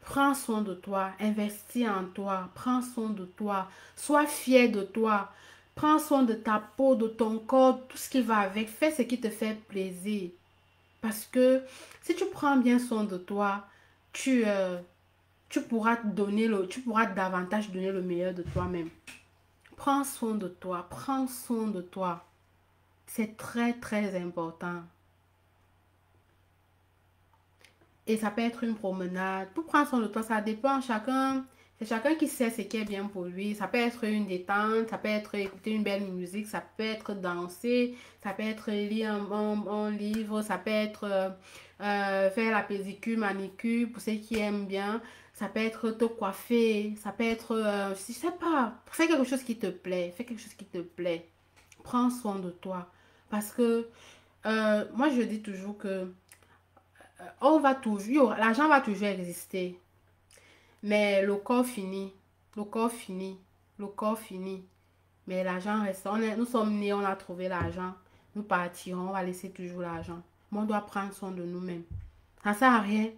Prends soin de toi, investis en toi, prends soin de toi, sois fier de toi, prends soin de ta peau, de ton corps, tout ce qui va avec, fais ce qui te fait plaisir. Parce que si tu prends bien soin de toi, tu pourras tu pourras davantage donner le meilleur de toi-même. Prends soin de toi, prends soin de toi. C'est très, très important. Et ça peut être une promenade. Pour prendre soin de toi, ça dépend. C'est chacun qui sait ce qui est bien pour lui. Ça peut être une détente, ça peut être écouter une belle musique, ça peut être danser, ça peut être lire un livre, ça peut être faire la pédicure, manicure pour ceux qui aiment bien. Ça peut être te coiffer, ça peut être, je sais pas, fais quelque chose qui te plaît, fais quelque chose qui te plaît. Prends soin de toi. Parce que moi, je dis toujours que on va toujours, l'argent va toujours exister. Mais le corps finit, le corps finit, le corps finit. Mais l'argent reste. Nous sommes nés, on a trouvé l'argent. Nous partirons, on va laisser toujours l'argent. Mais on doit prendre soin de nous-mêmes. Ça ne sert à rien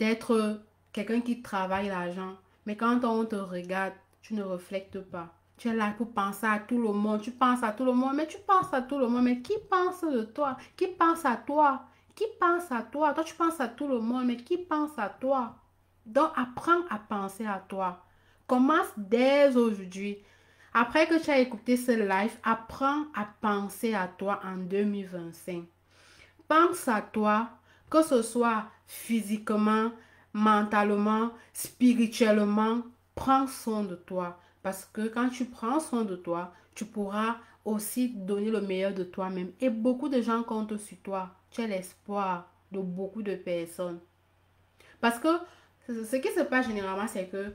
d'être quelqu'un qui travaille l'argent. Mais quand on te regarde, tu ne reflètes pas. Tu es là pour penser à tout le monde. Tu penses à tout le monde, mais tu penses à tout le monde. Mais qui pense de toi? Qui pense à toi? Qui pense à toi? Toi, tu penses à tout le monde, mais qui pense à toi? Donc, apprends à penser à toi. Commence dès aujourd'hui. Après que tu as écouté ce live, apprends à penser à toi en 2025. Pense à toi, que ce soit physiquement, mentalement, spirituellement. Prends soin de toi. Parce que quand tu prends soin de toi, tu pourras aussi donner le meilleur de toi-même. Et beaucoup de gens comptent sur toi. Tu es l'espoir de beaucoup de personnes. Parce que ce qui se passe généralement, c'est que,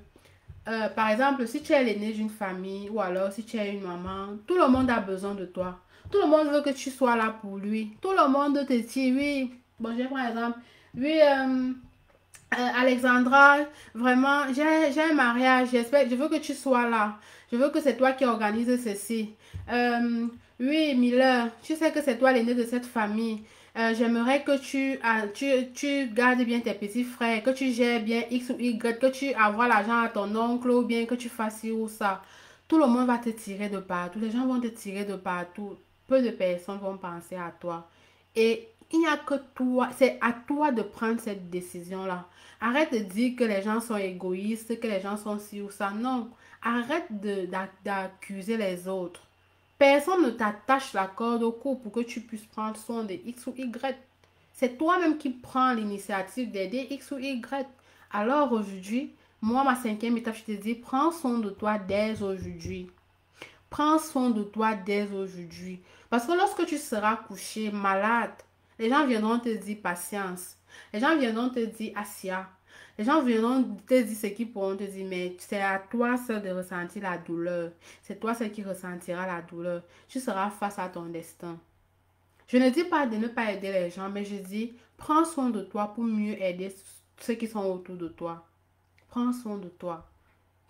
par exemple, si tu es l'aîné d'une famille ou alors si tu es une maman, tout le monde a besoin de toi. Tout le monde veut que tu sois là pour lui. Tout le monde te dit, oui, bon, j'ai par exemple, oui, Alexandra, vraiment, j'ai un mariage, j'espère, je veux que tu sois là. Je veux que c'est toi qui organise ceci. Oui, Miller, tu sais que c'est toi l'aîné de cette famille. J'aimerais que tu gardes bien tes petits frères, que tu gères bien X ou Y, que tu envoies l'argent à ton oncle ou bien que tu fasses ci ou ça. Tout le monde va te tirer de partout. Les gens vont te tirer de partout. Peu de personnes vont penser à toi. Et il n'y a que toi. C'est à toi de prendre cette décision-là. Arrête de dire que les gens sont égoïstes, que les gens sont ci ou ça. Non. Arrête d'accuser les autres. Personne ne t'attache la corde au cou pour que tu puisses prendre soin de X ou Y. C'est toi-même qui prends l'initiative d'aider X ou Y. Alors aujourd'hui, moi, ma cinquième étape, je te dis, prends soin de toi dès aujourd'hui. Prends soin de toi dès aujourd'hui. Parce que lorsque tu seras couché malade, les gens viendront te dire patience. Les gens viendront te dire Asia. Les gens viendront te dire ce qu'ils pourront te dire, mais c'est à toi seul de ressentir la douleur. C'est toi seul qui ressentira la douleur. Tu seras face à ton destin. Je ne dis pas de ne pas aider les gens, mais je dis, prends soin de toi pour mieux aider ceux qui sont autour de toi. Prends soin de toi.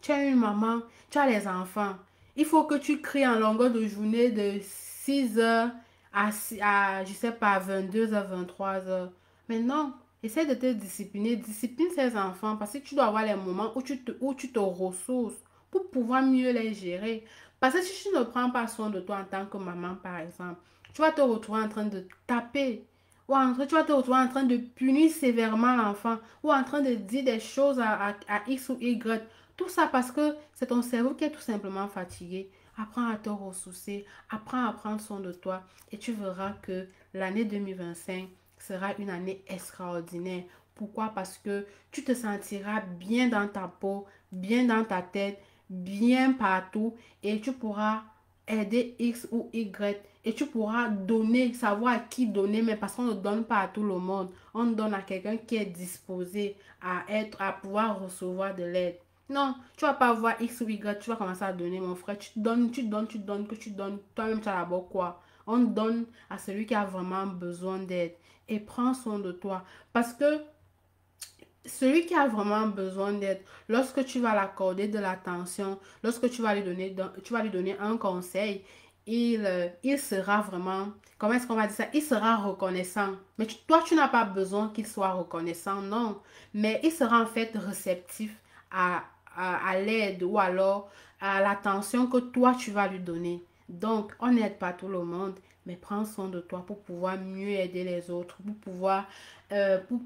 Tu as une maman, tu as les enfants. Il faut que tu cries en longueur de journée de 6 heures je sais pas, 22 heures, 23 heures. Mais non, essaie de te discipliner. Discipline ces enfants parce que tu dois avoir les moments où tu te ressources pour pouvoir mieux les gérer. Parce que si tu ne prends pas soin de toi en tant que maman, par exemple, tu vas te retrouver en train de taper. Tu vas te retrouver en train de punir sévèrement l'enfant ou en train de dire des choses à X ou Y. Tout ça parce que c'est ton cerveau qui est tout simplement fatigué. Apprends à te ressourcer, apprends à prendre soin de toi et tu verras que l'année 2025 sera une année extraordinaire. Pourquoi? Parce que tu te sentiras bien dans ta peau, bien dans ta tête, bien partout et tu pourras aider X ou Y. Et tu pourras donner, savoir à qui donner, mais parce qu'on ne donne pas à tout le monde. On donne à quelqu'un qui est disposé à pouvoir recevoir de l'aide. Non, tu vas pas voir X ou Y, tu vas commencer à donner, mon frère. Tu donnes, tu donnes, tu donnes, que tu donnes. Toi-même, tu as d'abord quoi? On donne à celui qui a vraiment besoin d'aide. Et prends soin de toi. Parce que celui qui a vraiment besoin d'aide, lorsque tu vas l'accorder de l'attention, lorsque tu vas lui donner un conseil, il sera vraiment, comment est-ce qu'on va dire ça? Il sera reconnaissant. Mais toi, tu n'as pas besoin qu'il soit reconnaissant, non. Mais il sera en fait réceptif à l'aide ou alors à l'attention que toi, tu vas lui donner. Donc, on n'aide pas tout le monde, mais prends soin de toi pour pouvoir mieux aider les autres, pour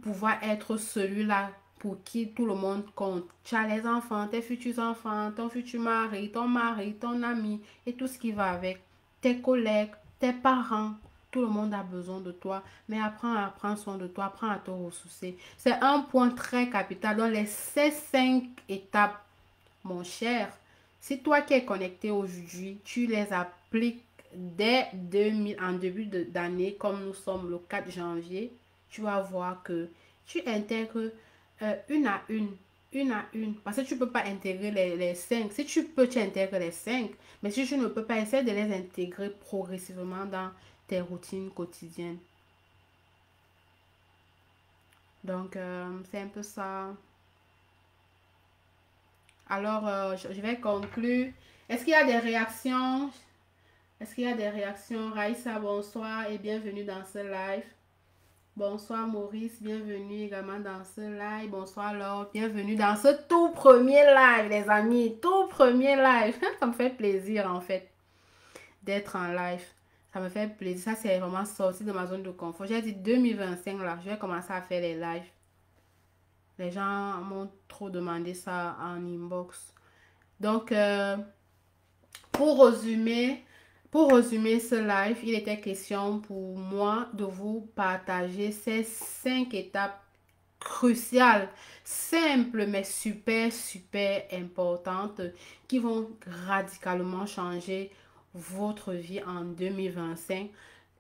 pouvoir être celui-là pour qui tout le monde compte. Tu as les enfants, tes futurs enfants, ton futur mari, ton ami et tout ce qui va avec, tes collègues, tes parents. Tout le monde a besoin de toi, mais apprends à prendre soin de toi, apprends à te ressourcer. C'est un point très capital dans ces 5 étapes, mon cher. Si toi qui es connecté aujourd'hui, tu les appliques dès 2000, en début d'année, comme nous sommes le 4 janvier, tu vas voir que tu intègres une à une à une. Parce que tu ne peux pas intégrer les 5. Si tu peux, tu intègres les 5. Mais si tu ne peux pas, essayer de les intégrer progressivement dans tes routines quotidiennes. Donc, c'est un peu ça. Alors, je vais conclure. Est-ce qu'il y a des réactions? Est-ce qu'il y a des réactions? Raïssa, bonsoir et bienvenue dans ce live. Bonsoir Maurice, bienvenue également dans ce live. Bonsoir Laure, bienvenue dans ce tout premier live, les amis. Tout premier live. Ça me fait plaisir en fait d'être en live. Ça me fait plaisir. Ça, c'est vraiment sorti de ma zone de confort. J'ai dit 2025 là, je vais commencer à faire les lives. Les gens m'ont trop demandé ça en inbox. Donc, pour résumer, pour résumer ce live, il était question pour moi de vous partager ces 5 étapes cruciales, simples mais super, super importantes qui vont radicalement changer votre vie en 2025.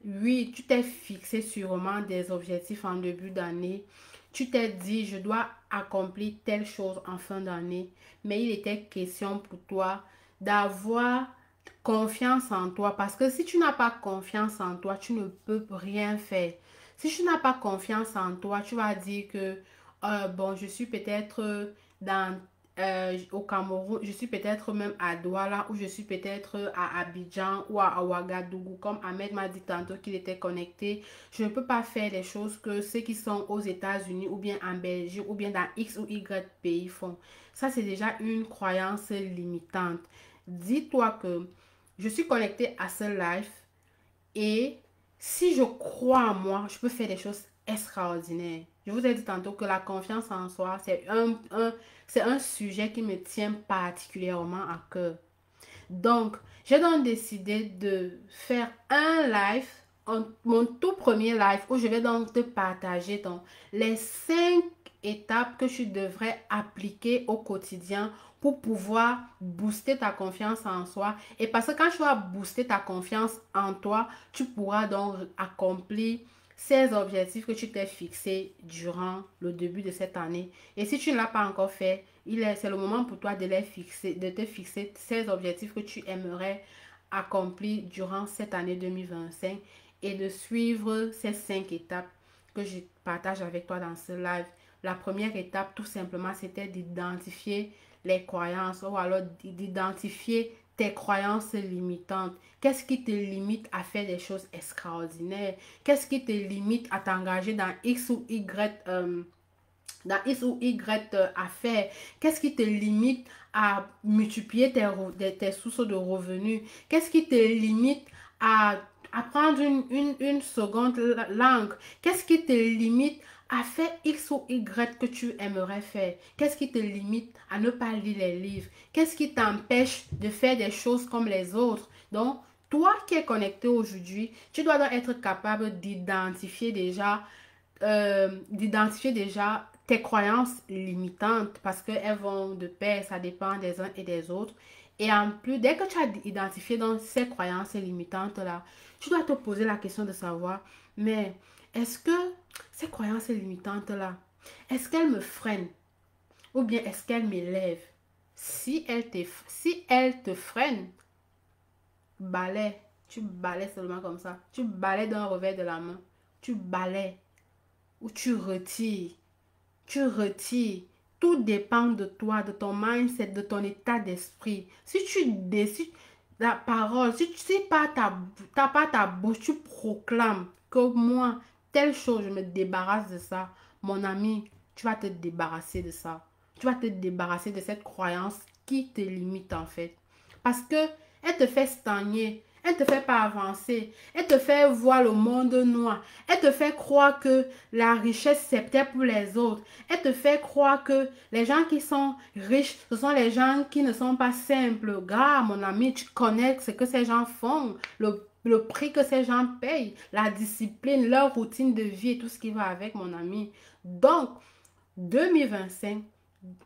Oui, tu t'es fixé sûrement des objectifs en début d'année. Tu t'es dit, je dois accomplir telle chose en fin d'année. Mais il était question pour toi d'avoir confiance en toi. Parce que si tu n'as pas confiance en toi, tu ne peux rien faire. Si tu n'as pas confiance en toi, tu vas dire que, bon, je suis peut-être dans au Cameroun, je suis peut-être même à Douala ou je suis peut-être à Abidjan ou à Ouagadougou, comme Ahmed m'a dit tantôt qu'il était connecté. Je ne peux pas faire les choses que ceux qui sont aux États-Unis ou bien en Belgique ou bien dans X ou Y pays font. Ça, c'est déjà une croyance limitante. Dis-toi que je suis connecté à ce live et si je crois en moi, je peux faire des choses extraordinaires. Je vous ai dit tantôt que la confiance en soi, c'est un sujet qui me tient particulièrement à cœur. Donc, j'ai donc décidé de faire un live, mon tout premier live, où je vais donc te partager donc, les 5 étapes que tu devrais appliquer au quotidien pour pouvoir booster ta confiance en soi. Et parce que quand tu vas booster ta confiance en toi, tu pourras donc accomplir ces objectifs que tu t'es fixés durant le début de cette année. Et si tu ne l'as pas encore fait, c'est le moment pour toi de te fixer ces objectifs que tu aimerais accomplir durant cette année 2025 et de suivre ces 5 étapes que je partage avec toi dans ce live. La première étape, tout simplement, c'était d'identifier les croyances ou alors d'identifier tes croyances limitantes. Qu'est-ce qui te limite à faire des choses extraordinaires? Qu'est-ce qui te limite à t'engager dans X ou Y affaires? Qu'est-ce qui te limite à multiplier tes sources de revenus? Qu'est-ce qui te limite à apprendre une seconde langue? Qu'est-ce qui te limite à faire X ou Y que tu aimerais faire? Qu'est-ce qui te limite à ne pas lire les livres? Qu'est-ce qui t'empêche de faire des choses comme les autres? Donc, toi qui es connecté aujourd'hui, tu dois donc être capable d'identifier déjà tes croyances limitantes parce qu'elles vont de pair, ça dépend des uns et des autres. Et en plus, dès que tu as identifié dans ces croyances limitantes-là, tu dois te poser la question de savoir, mais est-ce que ces croyances limitantes-là, est-ce qu'elles me freinent ou bien est-ce qu'elles m'élèvent? Si elles te freinent, balais, tu balais seulement comme ça. Tu balais d'un revers de la main. Tu balais ou tu retires. Tu retires. Tout dépend de toi, de ton mindset, de ton état d'esprit. Si tu décides, la parole, si t'as pas ta bouche, tu proclames que moi, telle chose, je me débarrasse de ça. Mon ami, tu vas te débarrasser de ça. Tu vas te débarrasser de cette croyance qui te limite en fait. Parce que elle te fait stagner. Elle ne te fait pas avancer. Elle te fait voir le monde noir. Elle te fait croire que la richesse, c'est peut-être pour les autres. Elle te fait croire que les gens qui sont riches, ce sont les gens qui ne sont pas simples. Gars, mon ami, tu connais ce que ces gens font, le prix que ces gens payent, la discipline, leur routine de vie et tout ce qui va avec, mon ami. Donc, 2025,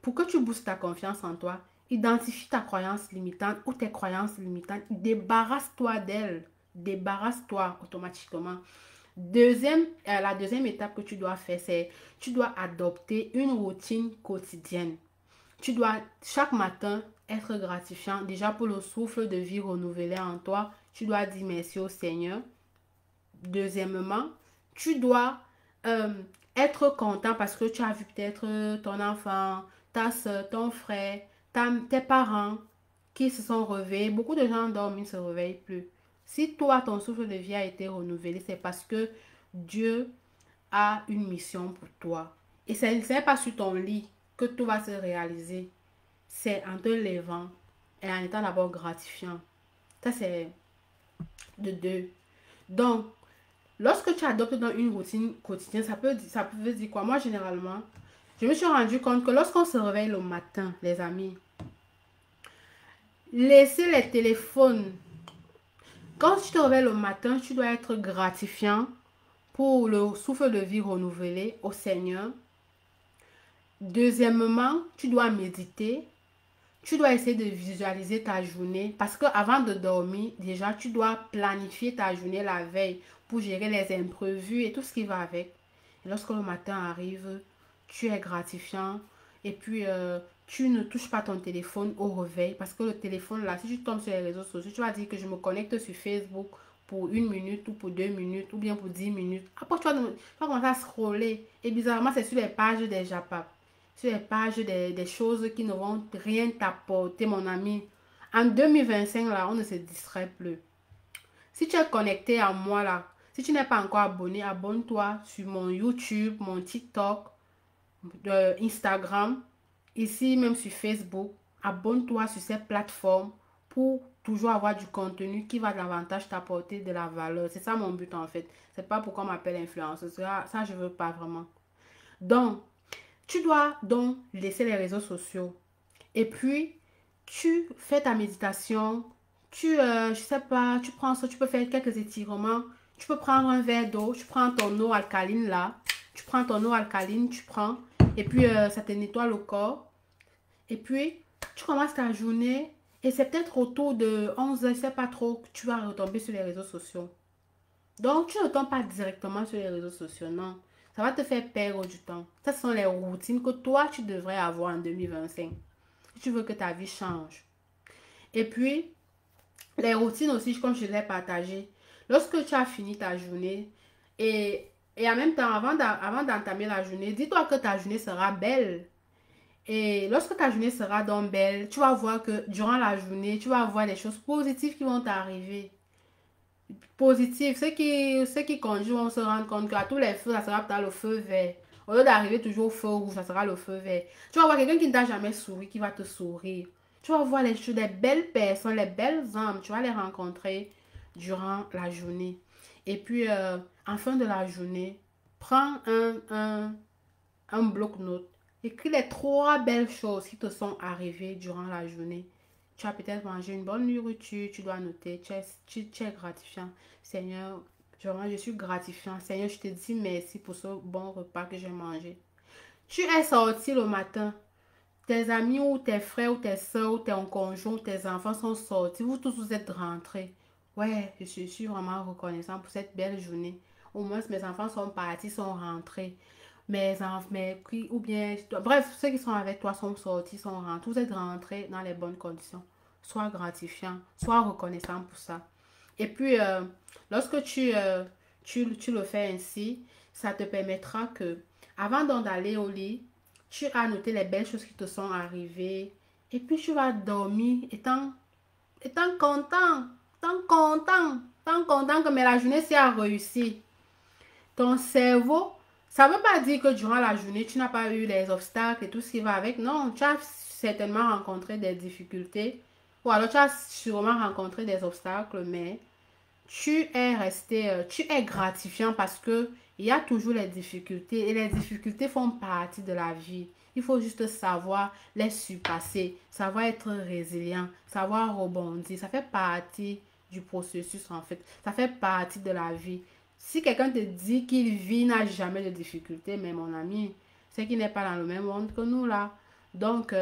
pour que tu boostes ta confiance en toi, identifie ta croyance limitante ou tes croyances limitantes. Débarrasse-toi d'elles. Débarrasse-toi automatiquement. La deuxième étape que tu dois faire, c'est tu dois adopter une routine quotidienne. Tu dois chaque matin être gratifiant. Déjà pour le souffle de vie renouvelé en toi, tu dois dire merci au Seigneur. Deuxièmement, tu dois euh, être content parce que tu as vu peut-être ton enfant, ta soeur, ton frère, tes parents qui se sont réveillés. Beaucoup de gens dorment, ils ne se réveillent plus. Si toi, ton souffle de vie a été renouvelé, c'est parce que Dieu a une mission pour toi. Et ce n'est pas sur ton lit que tout va se réaliser. C'est en te levant et en étant d'abord gratifiant. Ça, c'est de deux. Donc, lorsque tu adoptes dans une routine quotidienne, ça peut dire quoi? Moi, généralement, je me suis rendu compte que lorsqu'on se réveille le matin, les amis, laissez les téléphones. Quand tu te réveilles le matin, tu dois être gratifiant pour le souffle de vie renouvelé au Seigneur. Deuxièmement, tu dois méditer. Tu dois essayer de visualiser ta journée parce que avant de dormir, déjà, tu dois planifier ta journée la veille pour gérer les imprévus et tout ce qui va avec. Et lorsque le matin arrive, tu es gratifiant et puis tu ne touches pas ton téléphone au réveil parce que le téléphone là, si tu tombes sur les réseaux sociaux, tu vas dire que je me connecte sur Facebook pour 1 minute ou pour 2 minutes ou bien pour 10 minutes. Après, tu vas commencer à scroller et bizarrement, c'est sur les pages des Japap, sur les pages des choses qui ne vont rien t'apporter, mon ami. En 2025, là, on ne se distrait plus. Si tu es connecté à moi, là, si tu n'es pas encore abonné, abonne-toi sur mon YouTube, mon TikTok, Instagram, ici même sur Facebook. Abonne-toi sur ces plateformes pour toujours avoir du contenu qui va davantage t'apporter de la valeur. C'est ça mon but en fait. C'est pas pourquoi on m'appelle influenceuse. Ça, je veux pas vraiment. Donc, tu dois donc laisser les réseaux sociaux. Et puis, tu fais ta méditation. Je sais pas, tu prends ça, tu peux faire quelques étirements. Tu peux prendre un verre d'eau. Tu prends ton eau alcaline là. Tu prends ton eau alcaline, tu prends. Et puis, ça te nettoie le corps. Et puis, tu commences ta journée. Et c'est peut-être autour de 11 heures, je sais pas trop, que tu vas retomber sur les réseaux sociaux. Donc, tu ne tombes pas directement sur les réseaux sociaux, non. Ça va te faire perdre du temps. Ça, ce sont les routines que toi, tu devrais avoir en 2025. Si tu veux que ta vie change. Et puis, les routines aussi, comme je l'ai partagé. Lorsque tu as fini ta journée et en même temps, avant d'entamer la journée, dis-toi que ta journée sera belle. Et lorsque ta journée sera donc belle, tu vas voir que durant la journée, tu vas voir des choses positives qui vont t'arriver. Positif. Ceux qui conduisent vont se rendre compte qu'à tous les feux, ça sera peut-être le feu vert. Au lieu d'arriver toujours au feu rouge, ça sera le feu vert. Tu vas voir quelqu'un qui ne t'a jamais souri, qui va te sourire. Tu vas voir les choses, des belles personnes, les belles âmes. Tu vas les rencontrer durant la journée. Et puis, en fin de la journée, prends un bloc-notes. Écris les trois belles choses qui te sont arrivées durant la journée. Tu as peut-être mangé une bonne nourriture, tu dois noter, tu es gratifiant. Seigneur, je suis gratifiant. Seigneur, je te dis merci pour ce bon repas que j'ai mangé. Tu es sorti le matin. tes amis ou tes frères ou tes soeurs ou ton conjoint ou tes enfants sont sortis, vous tous vous êtes rentrés. Ouais, je suis vraiment reconnaissant pour cette belle journée. Au moins, mes enfants sont partis, sont rentrés. Mes enfants, ou bien, bref, ceux qui sont avec toi sont sortis, sont rentrés. Vous êtes rentrés dans les bonnes conditions. Sois gratifiant, sois reconnaissant pour ça. Et puis, lorsque tu le fais ainsi, ça te permettra que, avant donc d'aller au lit, tu as noté les belles choses qui te sont arrivées. Et puis, tu vas dormir étant content, tant content que mais la journée s'est réussi. Ton cerveau, ça ne veut pas dire que durant la journée, tu n'as pas eu les obstacles et tout ce qui va avec. Non, tu as certainement rencontré des difficultés. Ou alors tu as sûrement rencontré des obstacles, mais tu es gratifiant parce que il y a toujours les difficultés et les difficultés font partie de la vie. Il faut juste savoir les surpasser, savoir être résilient, savoir rebondir. Ça fait partie du processus en fait. Ça fait partie de la vie. Si quelqu'un te dit qu'il vit, n'a jamais de difficultés, mais mon ami, c'est qu'il n'est pas dans le même monde que nous là. Donc,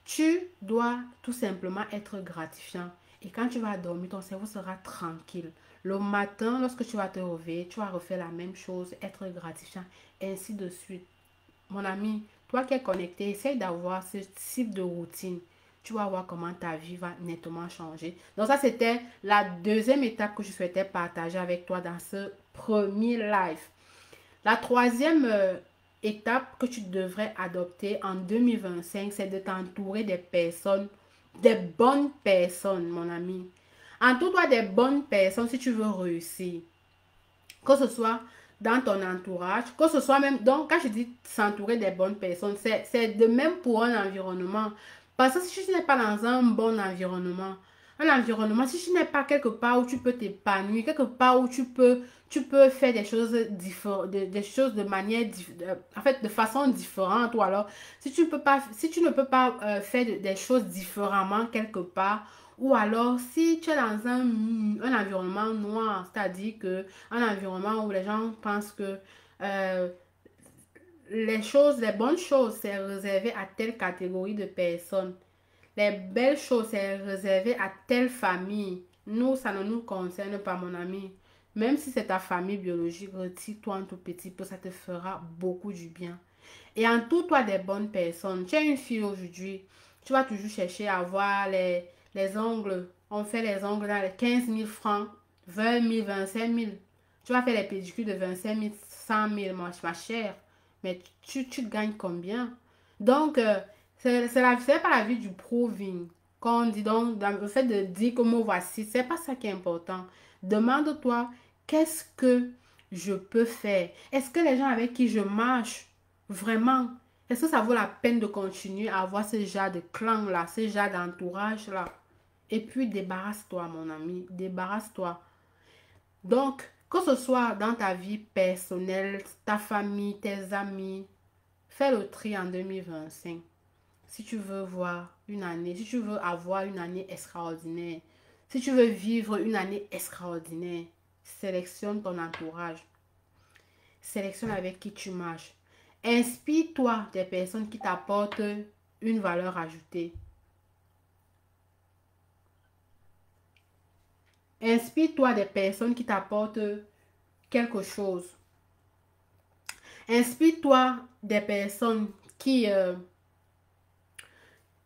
tu dois tout simplement être gratifiant. Et quand tu vas dormir, ton cerveau sera tranquille. Le matin, lorsque tu vas te réveiller, tu vas refaire la même chose, être gratifiant, ainsi de suite. Mon ami, toi qui es connecté, essaye d'avoir ce type de routine. Tu vas voir comment ta vie va nettement changer. Donc ça, c'était la deuxième étape que je souhaitais partager avec toi dans ce premier live. La troisième étape que tu devrais adopter en 2025, c'est de t'entourer des personnes, des bonnes personnes, mon ami. Entoure-toi des bonnes personnes si tu veux réussir. Que ce soit dans ton entourage, que ce soit même... Donc, quand je dis s'entourer des bonnes personnes, c'est de même pour un environnement. Parce que si tu n'es pas dans un bon environnement, si tu n'es pas quelque part où tu peux t'épanouir, quelque part où tu peux faire des choses différentes, des choses de manière, en fait, de façon différente, ou alors, si tu ne peux pas faire des choses différemment quelque part, ou alors, si tu es dans un environnement noir, c'est-à-dire que un environnement où les gens pensent que euh, les bonnes choses, c'est réservé à telle catégorie de personnes. Les belles choses, c'est réservé à telle famille. Nous, ça ne nous concerne pas, mon ami. Même si c'est ta famille biologique, retire-toi un tout petit peu, ça te fera beaucoup du bien. Et entoure-toi des bonnes personnes. Tu es une fille aujourd'hui, tu vas toujours chercher à avoir les ongles. On fait les ongles dans les 15 000 francs, 20 000, 25 000. Tu vas faire les pédicures de 25 000, 100 000, ma chère. Mais tu gagnes combien? Donc, c'est pas la vie du proving. Quand on dit donc, dans le fait de dire que me voici, c'est pas ça qui est important. Demande-toi, qu'est-ce que je peux faire? Est-ce que les gens avec qui je marche, vraiment, est-ce que ça vaut la peine de continuer à avoir ce genre de clan-là, ce genre d'entourage-là? Et puis, débarrasse-toi, mon ami, débarrasse-toi. Donc, que ce soit dans ta vie personnelle, ta famille, tes amis, fais le tri en 2025. Si tu veux voir une année, si tu veux avoir une année extraordinaire, si tu veux vivre une année extraordinaire, sélectionne ton entourage. Sélectionne avec qui tu marches. Inspire-toi des personnes qui t'apportent une valeur ajoutée. Inspire-toi des personnes qui t'apportent quelque chose. Inspire-toi des personnes qui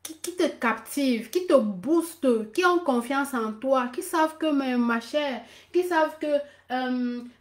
te captivent, qui te boostent, qui ont confiance en toi, qui savent que, ma chère, qui savent que,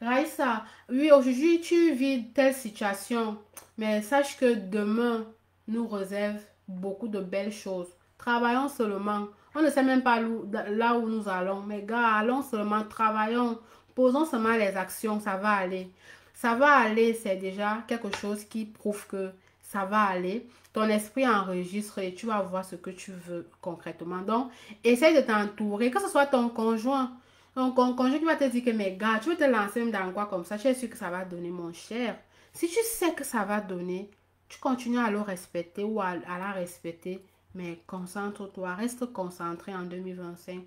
Raïssa, oui, aujourd'hui, tu vis telle situation, mais sache que demain nous réserve beaucoup de belles choses. Travaillons seulement. On ne sait même pas là où nous allons, mais gars, allons seulement, travaillons, posons seulement les actions, ça va aller. Ça va aller, c'est déjà quelque chose qui prouve que ça va aller. Ton esprit enregistre et tu vas voir ce que tu veux concrètement. Donc, essaye de t'entourer, que ce soit ton conjoint. Ton conjoint qui va te dire que, mais gars, tu veux te lancer même dans quoi comme ça, tu es sûr que ça va donner, mon cher. Si tu sais que ça va donner, tu continues à le respecter ou à la respecter, mais concentre-toi, reste concentré en 2025.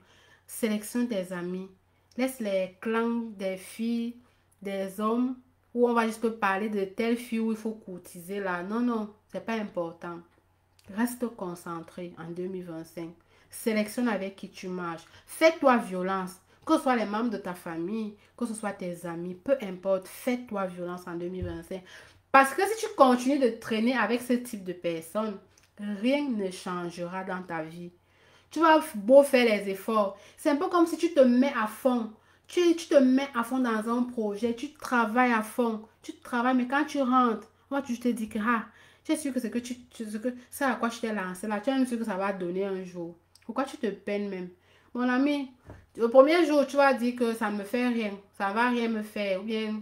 Sélectionne tes amis. Laisse les clans des filles, des hommes, où on va juste parler de telle fille où il faut courtiser là. Non, non, c'est pas important. Reste concentré en 2025. Sélectionne avec qui tu marches. Fais-toi violence. Que ce soit les membres de ta famille, que ce soit tes amis, peu importe, fais-toi violence en 2025. Parce que si tu continues de traîner avec ce type de personnes, rien ne changera dans ta vie. Tu vas beau faire les efforts. C'est un peu comme si tu te mets à fond. Tu te mets à fond dans un projet. Tu travailles à fond. Tu travailles, mais quand tu rentres, moi, tu te dis que tu es sûr que c'est à quoi je t'ai lancé là. Tu es même sûr que ça va donner un jour. Pourquoi tu te peines même? Mon ami, le premier jour, tu vas dire que ça ne me fait rien. Ça ne va rien me faire. Ou bien,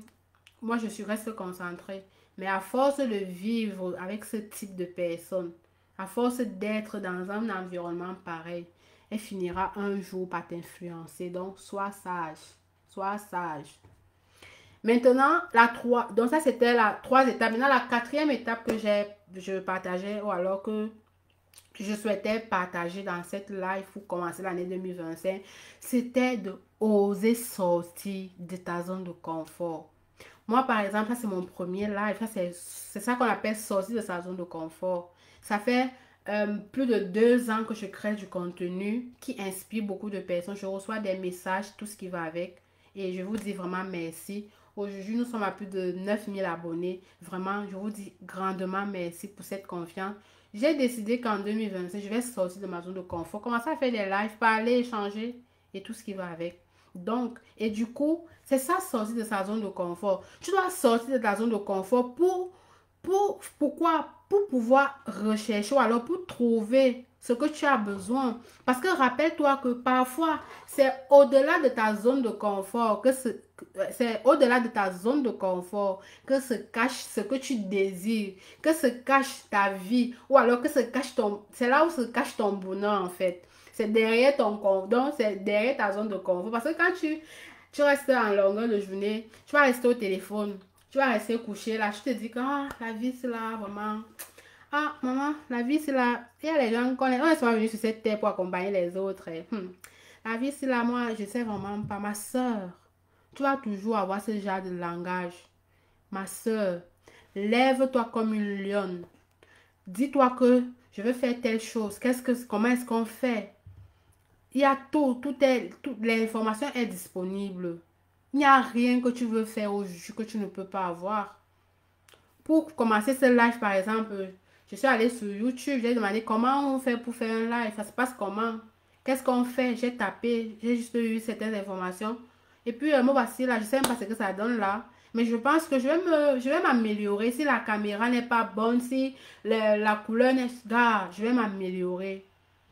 moi, je suis reste concentrée. Mais à force de vivre avec ce type de personnes, à force d'être dans un environnement pareil, elle finira un jour par t'influencer. Donc, sois sage. Sois sage. Maintenant, donc ça c'était la 3 étapes. Maintenant, la 4e étape que je partageais ou alors que je souhaitais partager dans cette live pour commencer l'année 2025, c'était de oser sortir de ta zone de confort. Moi, par exemple, ça c'est mon premier live. C'est ça qu'on appelle sortir de sa zone de confort. Ça fait plus de 2 ans que je crée du contenu qui inspire beaucoup de personnes. Je reçois des messages, tout ce qui va avec. Et je vous dis vraiment merci. Aujourd'hui, nous sommes à plus de 9000 abonnés. Vraiment, je vous dis grandement merci pour cette confiance. J'ai décidé qu'en 2025, je vais sortir de ma zone de confort, commencer à faire des lives, parler, échanger et tout ce qui va avec. Donc, et du coup, c'est ça sortir de sa zone de confort. Tu dois sortir de ta zone de confort pourquoi? Pour pouvoir rechercher ou alors pour trouver ce que tu as besoin. Parce que rappelle-toi que parfois, c'est au-delà de ta zone de confort c'est au-delà de ta zone de confort que se cache ce que tu désires, que se cache ta vie, ou alors que se cache c'est là où se cache ton bonheur en fait. C'est derrière ton confort, c'est derrière ta zone de confort. Parce que quand tu restes en longueur de journée, tu vas rester au téléphone, tu vas rester couché là, tu te dis que la vie c'est là vraiment. Ah, maman, la vie c'est là. Il y a les gens qu'on est, on est souvent venus sur cette terre pour accompagner les autres. La vie c'est là, moi, je sais vraiment pas. Ma soeur, tu vas toujours avoir ce genre de langage. Ma soeur, lève-toi comme une lionne. Dis-toi que je veux faire telle chose. Comment est-ce qu'on fait? Il y a toute l'information est disponible. Il n'y a rien que tu veux faire aujourd'hui que tu ne peux pas avoir. Pour commencer ce live, par exemple, je suis allée sur YouTube, j'ai demandé comment on fait pour faire un live, ça se passe comment, qu'est-ce qu'on fait, j'ai tapé, j'ai juste eu certaines informations. Et puis, me voici là, je sais même pas ce que ça donne là. Mais je pense que je vais m'améliorer. Si la caméra n'est pas bonne, si la couleur n'est pas, je vais m'améliorer.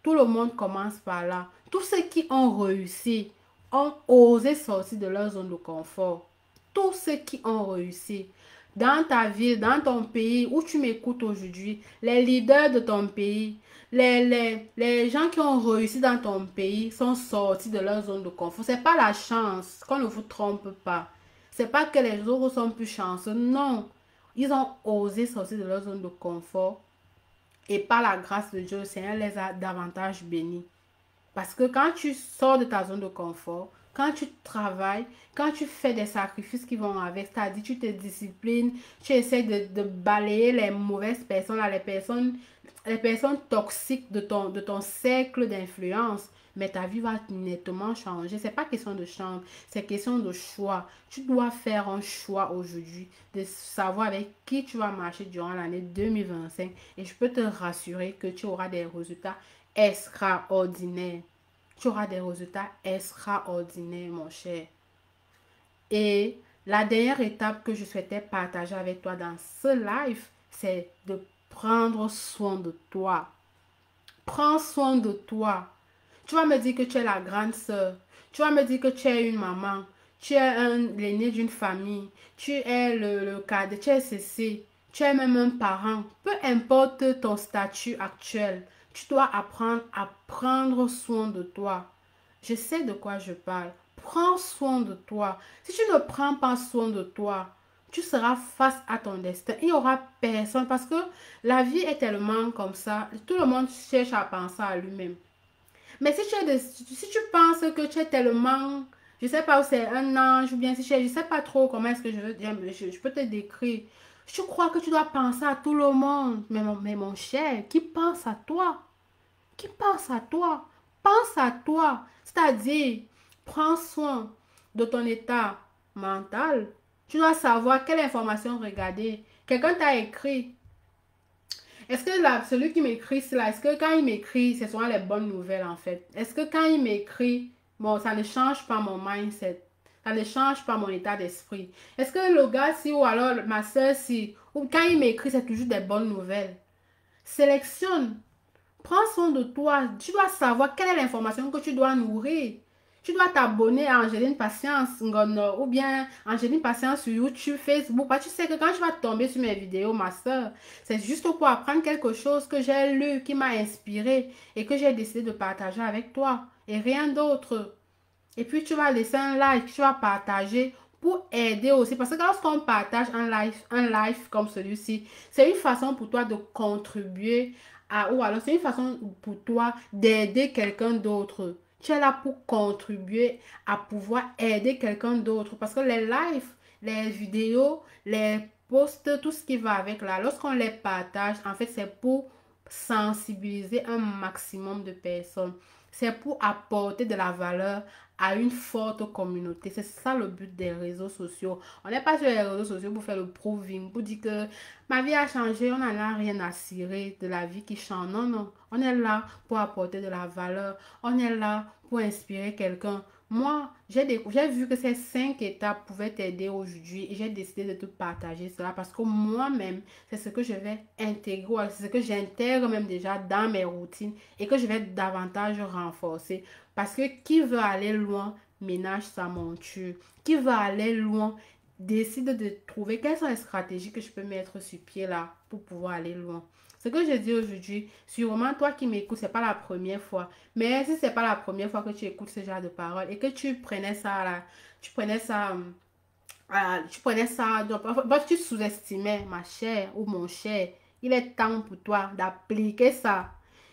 Tout le monde commence par là. Tous ceux qui ont réussi ont osé sortir de leur zone de confort. Tous ceux qui ont réussi dans ta ville, dans ton pays où tu m'écoutes aujourd'hui, les leaders de ton pays, les gens qui ont réussi dans ton pays sont sortis de leur zone de confort. C'est pas la chance, qu'on ne vous trompe pas. C'est pas que les autres sont plus chanceux, non. Ils ont osé sortir de leur zone de confort et par la grâce de Dieu, le Seigneur les a davantage bénis. Parce que quand tu sors de ta zone de confort, quand tu travailles, quand tu fais des sacrifices qui vont avec, c'est-à-dire tu te disciplines, tu essaies de balayer les mauvaises personnes, les personnes toxiques de ton cercle d'influence, mais ta vie va nettement changer. C'est pas question de changer, c'est question de choix. Tu dois faire un choix aujourd'hui de savoir avec qui tu vas marcher durant l'année 2025 et je peux te rassurer que tu auras des résultats extraordinaire. Tu auras des résultats extraordinaires, mon cher. Et la dernière étape que je souhaitais partager avec toi dans ce live, c'est de prendre soin de toi. Prends soin de toi. Tu vas me dire que tu es la grande sœur. Tu vas me dire que tu es une maman. Tu es l'aîné d'une famille. Tu es le cadet. Tu es ceci. Tu es même un parent. Peu importe ton statut actuel. Tu dois apprendre à prendre soin de toi. Je sais de quoi je parle. Prends soin de toi. Si tu ne prends pas soin de toi, tu seras face à ton destin. Il n'y aura personne parce que la vie est tellement comme ça. Tout le monde cherche à penser à lui-même. Mais si tu penses que tu es tellement, je ne sais pas où c'est un ange ou bien si je ne sais pas trop comment est-ce que je peux te décrire. Tu crois que tu dois penser à tout le monde. Mais mon cher, qui pense à toi? Qui pense à toi? Pense à toi. C'est-à-dire, prends soin de ton état mental. Tu dois savoir quelle information regarder. Quelqu'un t'a écrit. Est-ce que là, celui qui m'écrit cela, est-ce que quand il m'écrit, ce sont les bonnes nouvelles en fait? Est-ce que quand il m'écrit, bon, ça ne change pas mon mindset, ça ne change pas mon état d'esprit? Est-ce que le gars si ou alors ma soeur si, ou quand il m'écrit, c'est toujours des bonnes nouvelles? Sélectionne, prends soin de toi. Tu dois savoir quelle est l'information que tu dois nourrir. Tu dois t'abonner à Angéline Patience Ngono, ou bien Angéline Patience sur YouTube, Facebook. Parce que tu sais que quand tu vas tomber sur mes vidéos, ma soeur, c'est juste pour apprendre quelque chose que j'ai lu, qui m'a inspiré et que j'ai décidé de partager avec toi. Et rien d'autre. Et puis tu vas laisser un like, tu vas partager pour aider aussi. Parce que lorsqu'on partage un live comme celui-ci, c'est une façon pour toi de contribuer à, ou alors c'est une façon pour toi d'aider quelqu'un d'autre. Tu es là pour contribuer à pouvoir aider quelqu'un d'autre. Parce que les lives, les vidéos, les posts, tout ce qui va avec là, lorsqu'on les partage, en fait, c'est pour sensibiliser un maximum de personnes. C'est pour apporter de la valeur à une forte communauté. C'est ça le but des réseaux sociaux. On n'est pas sur les réseaux sociaux pour faire le proving, pour dire que ma vie a changé, on n'en a rien à cirer de la vie qui change. Non, non. On est là pour apporter de la valeur. On est là pour inspirer quelqu'un. Moi, j'ai vu que ces 5 étapes pouvaient t'aider aujourd'hui et j'ai décidé de te partager cela parce que moi-même, c'est ce que je vais intégrer, c'est ce que j'intègre même déjà dans mes routines et que je vais davantage renforcer. Parce que qui veut aller loin ménage sa monture. Qui veut aller loin décide de trouver quelles sont les stratégies que je peux mettre sur pied là pour pouvoir aller loin. Ce que je dis aujourd'hui, sûrement toi qui m'écoutes, c'est pas la première fois. Mais si c'est pas la première fois que tu écoutes ce genre de paroles et que tu prenais ça là, tu prenais ça, donc, tu sous-estimais ma chère ou mon cher, il est temps pour toi d'appliquer ça.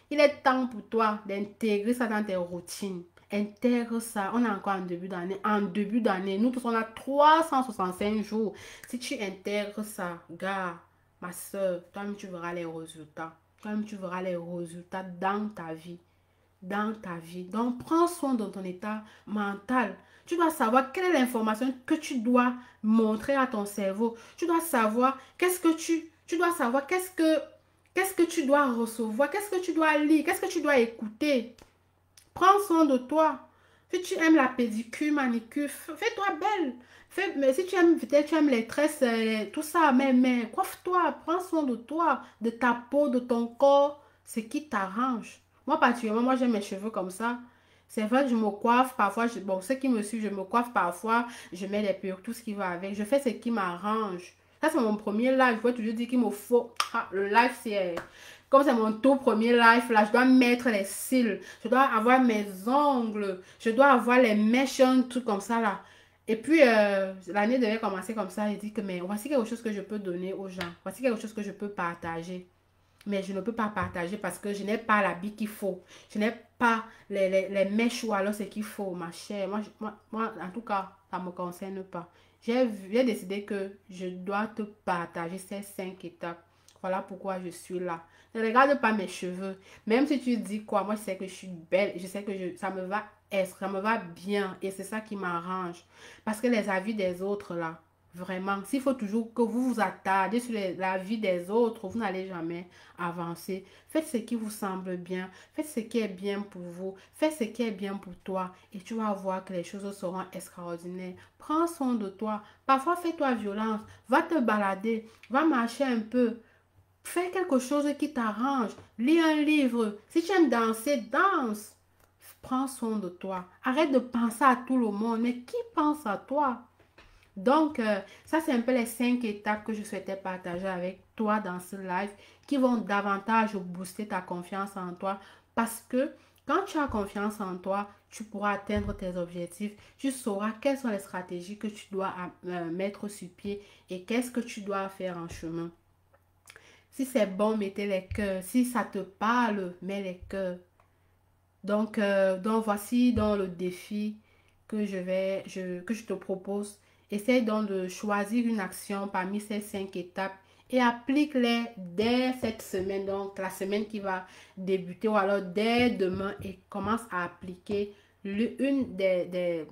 Il est temps pour toi d'intégrer ça dans tes routines. Intègre ça. On est encore en début d'année. En début d'année, nous tous, on a 365 jours. Si tu intègres ça, gars, ma soeur, toi-même, tu verras les résultats. Toi-même, tu verras les résultats dans ta vie. Dans ta vie. Donc, prends soin de ton état mental. Tu dois savoir quelle est l'information que tu dois montrer à ton cerveau. Tu dois savoir tu dois savoir qu'est-ce que tu dois recevoir, qu'est-ce que tu dois lire, qu'est-ce que tu dois écouter. Prends soin de toi. Si tu aimes la pédicure, manicure, fais-toi belle. Mais si tu aimes, peut-être tu aimes les tresses, tout ça, mais coiffe-toi, prends soin de toi, de ta peau, de ton corps, ce qui t'arrange. Moi, particulièrement, moi, j'aime mes cheveux comme ça. C'est vrai que je me coiffe parfois, bon, ceux qui me suivent, je me coiffe parfois, je mets des perruques, tout ce qui va avec. Je fais ce qui m'arrange. Ça, c'est mon premier live. Je vais toujours dire qu'il me faut. Ah, le live, c'est. Comme c'est mon tout premier live, là, je dois mettre les cils. Je dois avoir mes ongles. Je dois avoir les mèches, un truc comme ça, là. Et puis, l'année devait commencer comme ça. Il dit que, mais voici quelque chose que je peux donner aux gens. Voici quelque chose que je peux partager. Mais je ne peux pas partager parce que je n'ai pas l'habit qu'il faut. Je n'ai pas les mèches ou alors ce qu'il faut, ma chère. Moi, en tout cas, ça ne me concerne pas. J'ai décidé que je dois te partager ces 5 étapes. Voilà pourquoi je suis là. Ne regarde pas mes cheveux. Même si tu dis quoi, moi je sais que je suis belle. Je sais que ça me va bien. Et c'est ça qui m'arrange. Parce que les avis des autres là, vraiment, s'il faut toujours que vous vous attardez sur la vie des autres, vous n'allez jamais avancer. Faites ce qui vous semble bien. Faites ce qui est bien pour vous. Faites ce qui est bien pour toi. Et tu vas voir que les choses seront extraordinaires. Prends soin de toi. Parfois, fais-toi violence. Va te balader. Va marcher un peu. Fais quelque chose qui t'arrange. Lis un livre. Si tu aimes danser, danse. Prends soin de toi. Arrête de penser à tout le monde. Mais qui pense à toi? Donc, ça, c'est un peu les 5 étapes que je souhaitais partager avec toi dans ce live qui vont davantage booster ta confiance en toi parce que quand tu as confiance en toi, tu pourras atteindre tes objectifs. Tu sauras quelles sont les stratégies que tu dois mettre sur pied et qu'est-ce que tu dois faire en chemin. Si c'est bon, mettez les cœurs. Si ça te parle, mets les cœurs. Donc voici dans le défi que je te propose essaye donc de choisir une action parmi ces 5 étapes et applique-les dès cette semaine, donc la semaine qui va débuter ou alors dès demain et commence à appliquer une des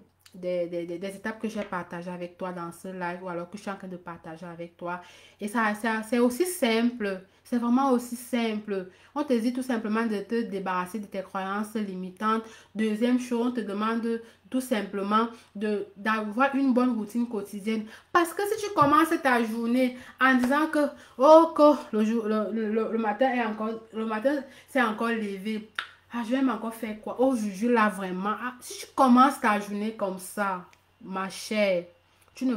étapes que j'ai partagées avec toi dans ce live ou alors que je suis en train de partager avec toi. Et ça c'est aussi simple. C'est vraiment aussi simple. On te dit tout simplement de te débarrasser de tes croyances limitantes. Deuxième chose, on te demande tout simplement d'avoir une bonne routine quotidienne. Parce que si tu commences ta journée en disant que, oh, que le matin est encore, le matin c'est encore levé. Ah, je vais encore faire quoi? Oh, Juju, là, vraiment. Ah, si tu commences ta journée comme ça, ma chère, tu ne,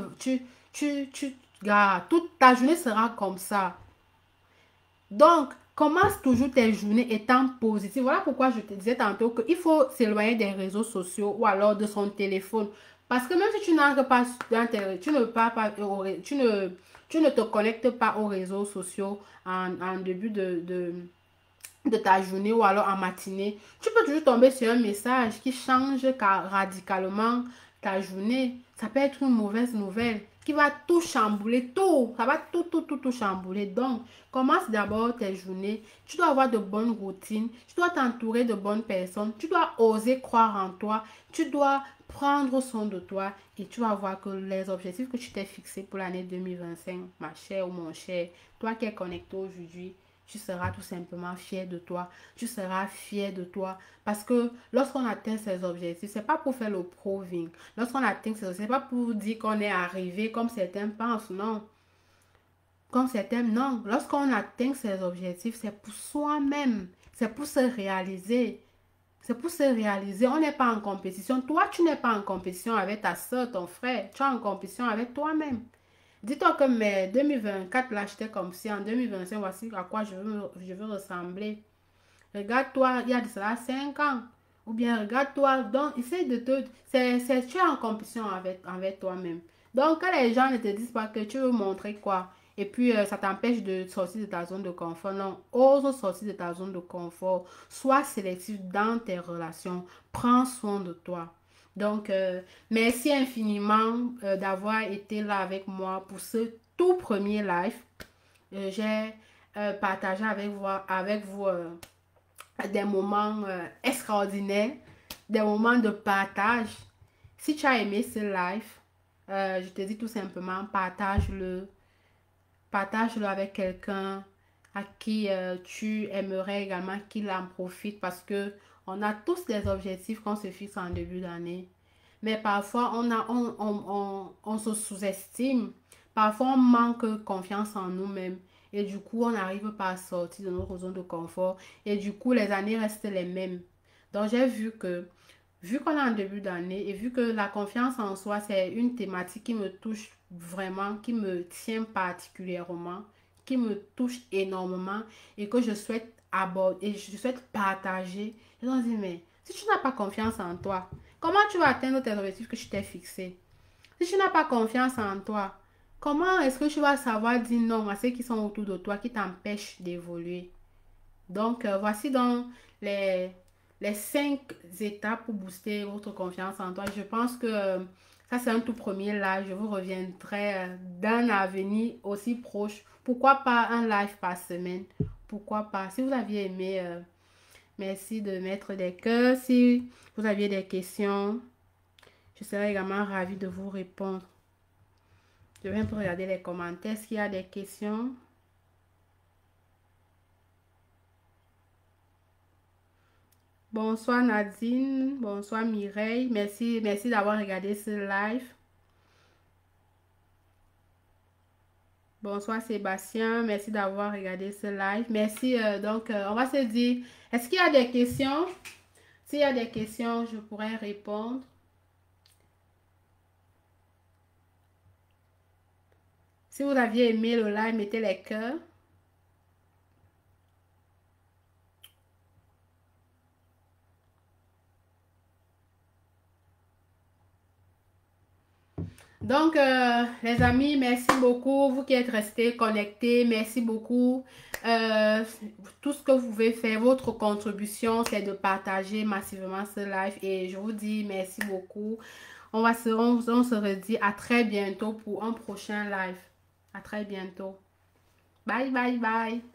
gars, toute ta journée sera comme ça. Donc, commence toujours tes journées étant positif. Voilà pourquoi je te disais tantôt qu'il faut s'éloigner des réseaux sociaux ou alors de son téléphone. Parce que même si tu n'entres pas dans tu ne pars pas, tu ne te connectes pas aux réseaux sociaux en début de ta journée ou alors en matinée, tu peux toujours tomber sur un message qui change radicalement ta journée. Ça peut être une mauvaise nouvelle qui va tout chambouler, tout. Ça va tout chambouler. Donc, commence d'abord tes journées. Tu dois avoir de bonnes routines. Tu dois t'entourer de bonnes personnes. Tu dois oser croire en toi. Tu dois prendre soin de toi et tu vas voir que les objectifs que tu t'es fixés pour l'année 2025, ma chère ou mon cher, toi qui es connecté aujourd'hui, tu seras tout simplement fier de toi. Tu seras fier de toi. Parce que lorsqu'on atteint ses objectifs, c'est pas pour faire le proving. Lorsqu'on atteint ses objectifs, c'est pas pour dire qu'on est arrivé comme certains pensent. Non. Comme certains, non. Lorsqu'on atteint ses objectifs, c'est pour soi-même. C'est pour se réaliser. C'est pour se réaliser. On n'est pas en compétition. Toi, tu n'es pas en compétition avec ta soeur, ton frère. Tu es en compétition avec toi-même. Dis-toi que mes 2024, là, j'étais comme si en 2025, voici à quoi je veux ressembler. Regarde-toi, il y a de cela 5 ans. Ou bien regarde-toi, donc essaye de te... tu es en compétition avec toi-même. Donc, que les gens ne te disent pas que tu veux montrer quoi. Et puis, ça t'empêche de sortir de ta zone de confort. Non, ose sortir de ta zone de confort. Sois sélectif dans tes relations. Prends soin de toi. Donc, merci infiniment d'avoir été là avec moi pour ce tout premier live. J'ai partagé avec vous des moments extraordinaires, des moments de partage. Si tu as aimé ce live, je te dis tout simplement, partage-le avec quelqu'un à qui tu aimerais également qu'il en profite parce que on a tous des objectifs qu'on se fixe en début d'année. Mais parfois, on se sous-estime. Parfois, on manque confiance en nous-mêmes. Et du coup, on n'arrive pas à sortir de notre zone de confort. Et du coup, les années restent les mêmes. Donc, j'ai vu qu'on est en début d'année et vu que la confiance en soi, c'est une thématique qui me touche vraiment, qui me tient particulièrement, qui me touche énormément et que je souhaite aborder et je souhaite partager. Et on se dit, mais si tu n'as pas confiance en toi, comment tu vas atteindre tes objectifs que tu t'es fixés? Si tu n'as pas confiance en toi, comment est-ce que tu vas savoir dire non à ceux qui sont autour de toi, qui t'empêchent d'évoluer? Donc, voici donc les, les 5 étapes pour booster votre confiance en toi. Je pense que ça, c'est un tout premier live. Je vous reviendrai d'un avenir aussi proche. Pourquoi pas un live par semaine? Pourquoi pas? Si vous aviez aimé, merci de mettre des cœurs. Si vous aviez des questions, je serais également ravie de vous répondre. Je vais un peu regarder les commentaires. Est-ce qu'il y a des questions? Bonsoir Nadine, bonsoir Mireille. Merci d'avoir regardé ce live. Bonsoir Sébastien, merci d'avoir regardé ce live. Merci, on va se dire, est-ce qu'il y a des questions? S'il y a des questions, je pourrais répondre. Si vous aviez aimé le live, mettez les cœurs. Donc, les amis, merci beaucoup. Vous qui êtes restés connectés, merci beaucoup. Euh, Tout ce que vous pouvez faire, votre contribution, c'est de partager massivement ce live. Et je vous dis merci beaucoup. On se redit à très bientôt pour un prochain live. À très bientôt. Bye, bye, bye.